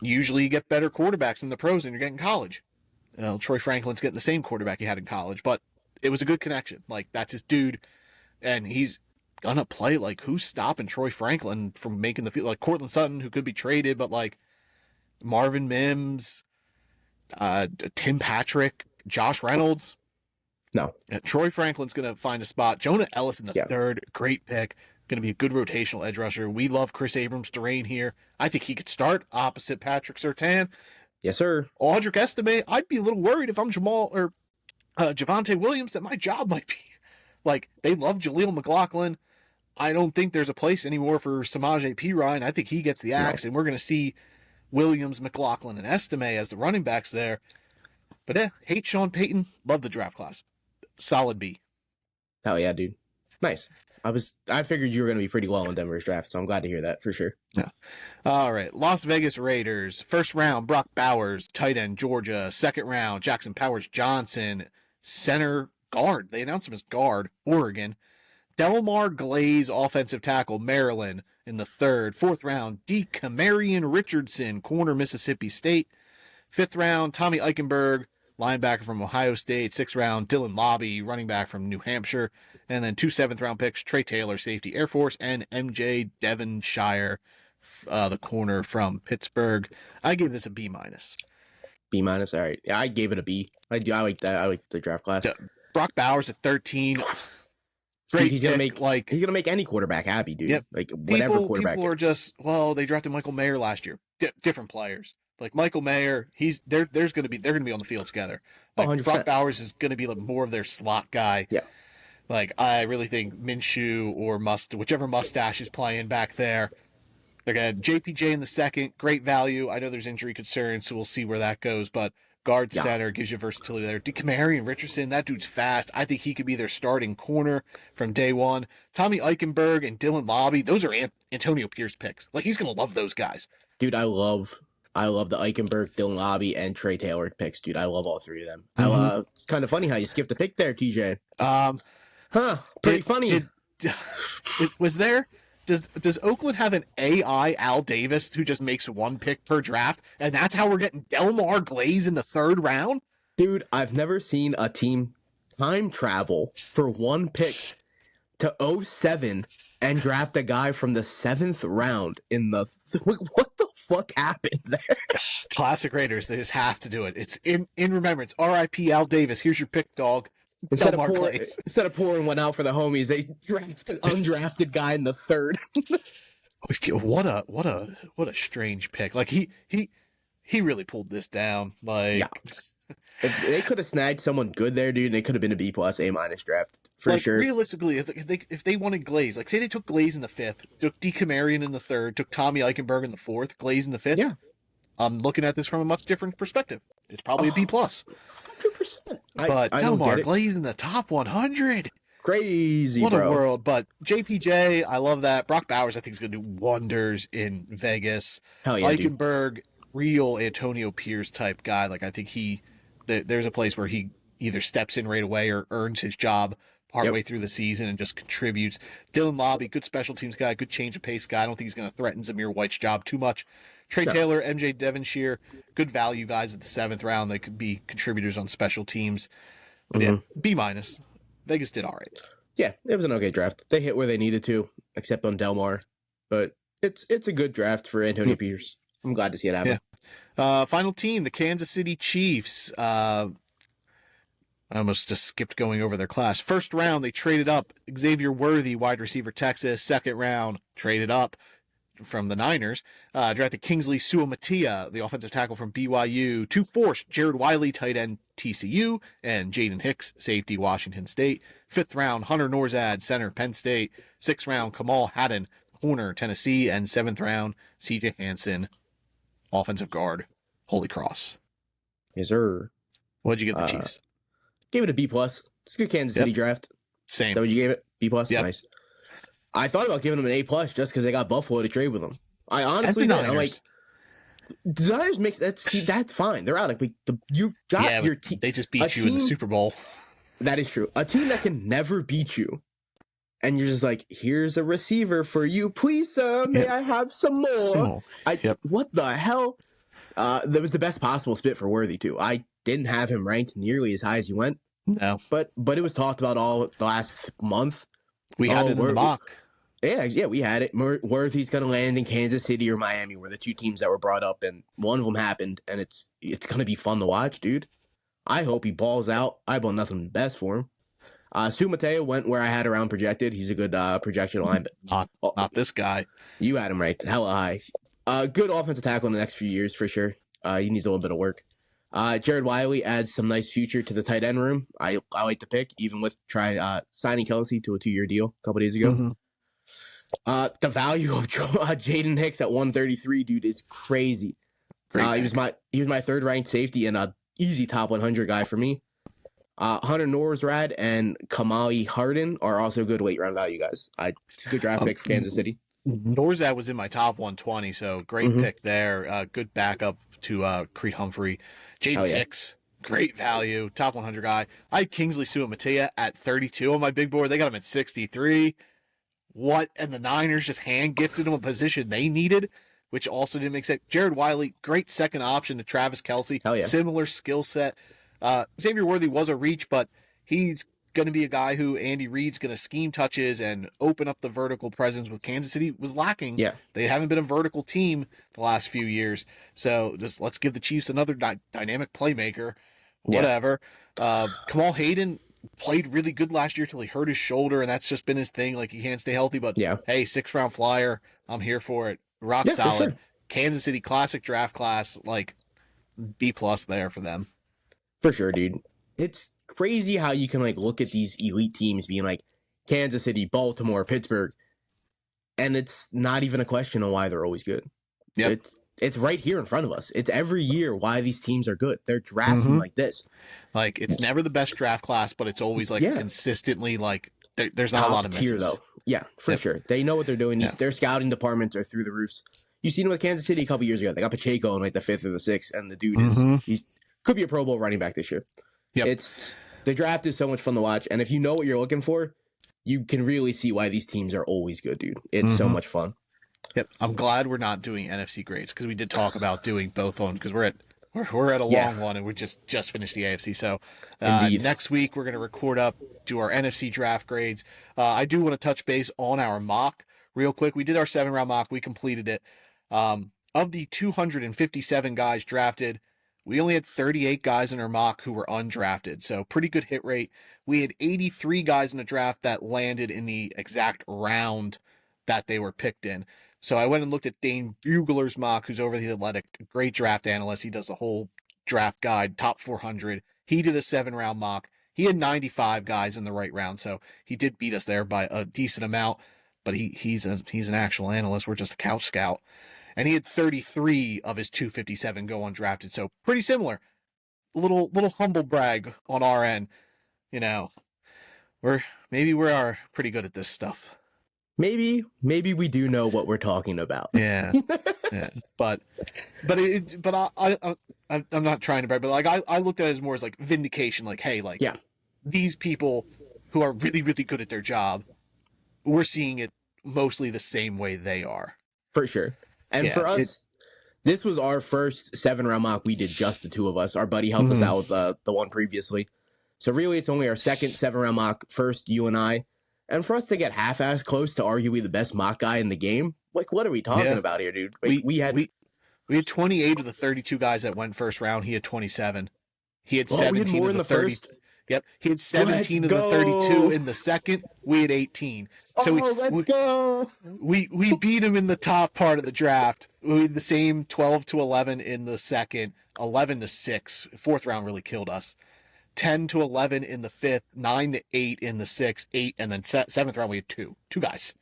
usually you get better quarterbacks in the pros than you're getting in college. You know, Troy Franklin's getting the same quarterback he had in college, but it was a good connection. Like, that's his dude, and he's gonna play. Like, who's stopping Troy Franklin from making the field? Like, Cortland Sutton, who could be traded, but, like, Marvin Mims, Tim Patrick, Josh Reynolds. No. Troy Franklin's gonna find a spot. Jonah Ellis in the third, great pick. Going to be a good rotational edge rusher. We love Chris Abrams-Drain here. I think he could start opposite Patrick Surtain. Yes, sir. Audric Estime, I'd be a little worried if I'm Javonte Williams that my job might be. Like, they love Jaleel McLaughlin. I don't think there's a place anymore for Samaje Perine. I think he gets the axe, and we're going to see Williams, McLaughlin, and Estime as the running backs there. But hate Sean Payton. Love the draft class. Solid B. Hell yeah, dude. Nice. I figured you were going to be pretty well in Denver's draft, so I'm glad to hear that for sure. Yeah. All right. Las Vegas Raiders. First round, Brock Bowers, tight end, Georgia. Second round, Jackson Powers Johnson, center guard. They announced him as guard, Oregon. Delmar Glaze, offensive tackle, Maryland in the third. Fourth round, DeCamarion Richardson, corner, Mississippi State. Fifth round, Tommy Eichenberg, linebacker from Ohio State. Sixth round, Dylan Lobby, running back from New Hampshire. And then 2 7th-round picks, Trey Taylor, safety, Air Force, and MJ Devonshire, the corner from Pittsburgh. I gave this a B-. B-? All right. Yeah, I gave it a B. I like that. I like the draft class. Brock Bowers at 13. Great. Dude, he's gonna make any quarterback happy, dude. Yep. Like whatever quarterback. People are just, they drafted Michael Mayer last year. Different players. Like Michael Mayer, they're gonna be on the field together. Like 100%. Brock Bowers is gonna be like more of their slot guy. Yeah. Like I really think Minshew or whichever mustache is playing back there. They're gonna have JPJ in the second, great value. I know there's injury concerns, so we'll see where that goes. But guard center gives you versatility there. DeCamarion Richardson, that dude's fast. I think he could be their starting corner from day one. Tommy Eichenberg and Dylan Lobby, those are Antonio Pierce picks. Like he's gonna love those guys. Dude, I love the Eichenberg, Dylan Lobby, and Trey Taylor picks, dude. I love all three of them. Mm-hmm. It's kind of funny how you skipped a pick there, TJ. Pretty funny. Does Oakland have an AI Al Davis who just makes one pick per draft, and that's how we're getting Delmar Glaze in the third round? Dude, I've never seen a team time travel for one pick to 07 and draft a guy from the 7th round in the what the fuck happened there? Classic Raiders. They just have to do it. It's in remembrance. R.I.P. Al Davis. Here's your pick, dog. Instead of pouring one out for the homies, they drafted an undrafted guy in the third. What a strange pick. Like he really pulled this down. Like if they could have snagged someone good there, dude, they could have been a B+, A- draft for like, sure. Realistically, if they wanted Glaze, like say they took Glaze in the 5th, took DeCamarion in the 3rd, took Tommy Eichenberg in the 4th, Glaze in the 5th. Yeah, I'm looking at this from a much different perspective. It's probably a B+. 100%. But I don't get Delmar it. Glaze in the top 100. Crazy, What bro. a world. But JPJ, I love that. Brock Bowers, I think, is going to do wonders in Vegas. Hell yeah, dude. Eichenberg, real Antonio Pierce type guy. Like, I think there's a place where he either steps in right away or earns his job partway through the season and just contributes. Dylan Lobby, good special teams guy, good change of pace guy. I don't think he's going to threaten Zamir White's job too much. Trey Taylor, MJ Devonshire, good value guys at the 7th round. They could be contributors on special teams. But yeah, B-. Vegas did all right. Yeah, it was an okay draft. They hit where they needed to, except on Delmar. But it's a good draft for Antonio Pierce. I'm glad to see it happen. Yeah. Final team, the Kansas City Chiefs. I almost just skipped going over their class. First round, they traded up Xavier Worthy, wide receiver, Texas. Second round, traded up from the Niners. Drafted Kingsley Suamatia, the offensive tackle from BYU. 2-4, Jared Wiley, tight end, TCU. And Jaden Hicks, safety, Washington State. 5th round, Hunter Norzad, center, Penn State. 6th round, Kamal Haddon, corner, Tennessee. And 7th round, CJ Hansen, offensive guard, Holy Cross. Yes, sir. What'd you get the Chiefs? Gave it a B+. It's a good Kansas City draft. Same. Is that what you gave it? B+? Yep. Nice. I thought about giving them an A+ just because they got Buffalo to trade with them. I honestly did. I'm like, the Niners makes that's fine. They're out. Like, you got your team. They just beat you in the Super Bowl. That is true. A team that can never beat you. And you're just like, here's a receiver for you. Please, sir, may I have some more? What the hell? That was the best possible spit for Worthy, too. I didn't have him ranked nearly as high as you went. No. But it was talked about all the last month. We had it in the mock. Yeah, we had it. Worthy's going to land in Kansas City or Miami were the two teams that were brought up, and one of them happened, and it's going to be fun to watch, dude. I hope he balls out. I want nothing but best for him. Sumateo went where I had around projected. He's a good projection line. But not this guy. You had him right. Hella high. Good offensive tackle in the next few years for sure. He needs a little bit of work. Jared Wiley adds some nice future to the tight end room. I like the pick, even with signing Kelsey to a 2-year deal a couple days ago. Mm-hmm. The value of Jaden Hicks at 133, dude, is crazy. He was my third ranked safety and a easy top 100 guy for me. Hunter Norzad and Kamali Harden are also good late round value guys. It's a good draft pick for Kansas City. Norzad was in my top 120, so great pick there. Good backup to Creed Humphrey. Jaden Hicks, great value, top 100 guy. I had Kingsley Suamatia at 32 on my big board. They got him at 63. What? And the Niners just hand gifted him a position they needed, which also didn't make sense. Jared Wiley, great second option to Travis Kelce. Similar skill set. Xavier Worthy was a reach, but he's going to be a guy who Andy Reid's going to scheme touches and open up the vertical presence with Kansas City was lacking. Yeah. They haven't been a vertical team the last few years. So just let's give the Chiefs another dynamic playmaker, whatever. Kamal Hayden played really good last year till he hurt his shoulder, and that's just been his thing. Like, he can't stay healthy, but hey, 6th round flyer. I'm here for it. Rock solid. Sure. Kansas City classic draft class, like B+ there for them. For sure, dude. It's crazy how you can like look at these elite teams being like Kansas City, Baltimore, Pittsburgh, and it's not even a question on why they're always good. Yeah, it's right here in front of us. It's every year why these teams are good. They're drafting like this. Like, it's never the best draft class, but it's always like consistently like there's not a lot of misses. Tier, though. Yeah, for sure. They know what they're doing. Their scouting departments are through the roofs. You seen it with Kansas City a couple years ago. They got Pacheco in like the 5th or the 6th, and the dude he's could be a Pro Bowl running back this year. Yep. The draft is so much fun to watch, and if you know what you're looking for, you can really see why these teams are always good, dude. It's so much fun. Yep. I'm glad we're not doing NFC grades because we did talk about doing both on because we're at a long one and we just finished the AFC. So next week we're going to record up, do our NFC draft grades. I do want to touch base on our mock real quick. We did our 7-round mock. We completed it. Of the 257 guys drafted, we only had 38 guys in our mock who were undrafted, so pretty good hit rate. We had 83 guys in the draft that landed in the exact round that they were picked in. So I went and looked at Dane Bugler's mock, who's over the Athletic, great draft analyst. He does the whole draft guide, top 400. He did a 7-round mock. He had 95 guys in the right round, so he did beat us there by a decent amount, but he's an actual analyst. We're just a couch scout. And he had 33 of his 257 go undrafted, so pretty similar. little humble brag on our end. You know, we are pretty good at this stuff. Maybe we do know what we're talking about. Yeah, yeah. But I'm not trying to brag, but like I looked at it as more as like vindication. Like, hey, like these people who are really really good at their job, we're seeing it mostly the same way they are. For sure. And for us, this was our first 7-round mock. We did just the two of us. Our buddy helped us out with the one previously. So really, it's only our second 7-round mock. First, you and I. And for us to get half-ass close to arguably the best mock guy in the game, like, what are we talking about here, dude? Like, we had 28 of the 32 guys that went first round. He had 27. He had 17 more of in the the 30. first. Yep, he had 17 of the 32 in the second. We had 18. So let's go. We beat him in the top part of the draft. We had the same 12-11 in the second, 11-6. Fourth round really killed us. 10-11 in the fifth, 9-8 in the sixth, 8, and then seventh round we had two guys.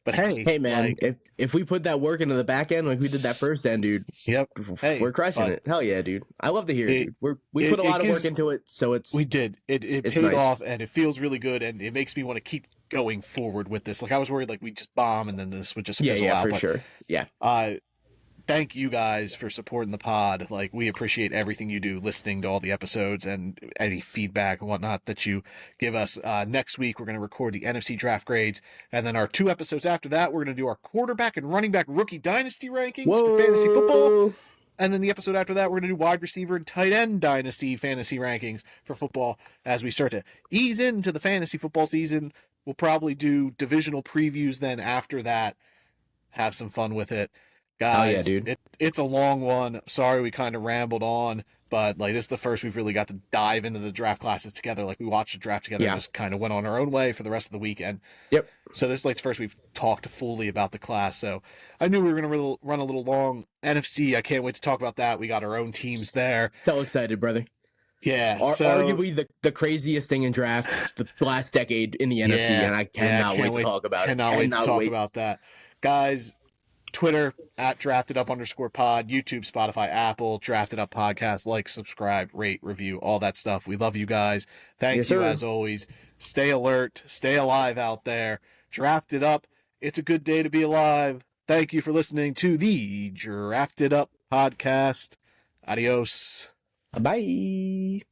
But hey, man, like, if we put that work into the back end like we did that first end, dude. Yep. Hey, we're crushing it. Hell yeah, dude. I love to hear it, dude. We put a lot of work into it, so it's we did. It paid nice. off, and it feels really good, and it makes me want to keep going forward with this. Like I was worried, like we just bomb, and then this would just fizzle out. For sure. Yeah. Thank you guys for supporting the pod. Like, we appreciate everything you do, listening to all the episodes and any feedback and whatnot that you give us. Next week, we're going to record the NFC draft grades. And then our 2 episodes after that, we're going to do our quarterback and running back rookie dynasty rankings for fantasy football. And then the episode after that, we're going to do wide receiver and tight end dynasty fantasy rankings for football as we start to ease into the fantasy football season. We'll probably do divisional previews then after that. Have some fun with it. Guys, yeah, dude. It's a long one. Sorry we kind of rambled on, but like this is the first we've really got to dive into the draft classes together. Like we watched the draft together and just kind of went on our own way for the rest of the weekend. Yep. So this is like the first we've talked fully about the class. So I knew we were going to run a little long. NFC, I can't wait to talk about that. We got our own teams there. So excited, brother. Yeah. Arguably the craziest thing in draft the last decade in the NFC, and I cannot wait to talk about it. Cannot wait to talk about that. Guys, Twitter @draftedUp_pod, YouTube, Spotify, Apple, Drafted Up Podcast. Like, subscribe, rate, review, all that stuff. We love you guys. Thank you as always. Stay alert, stay alive out there. Drafted Up. It's a good day to be alive. Thank you for listening to the Drafted Up Podcast. Adios. Bye.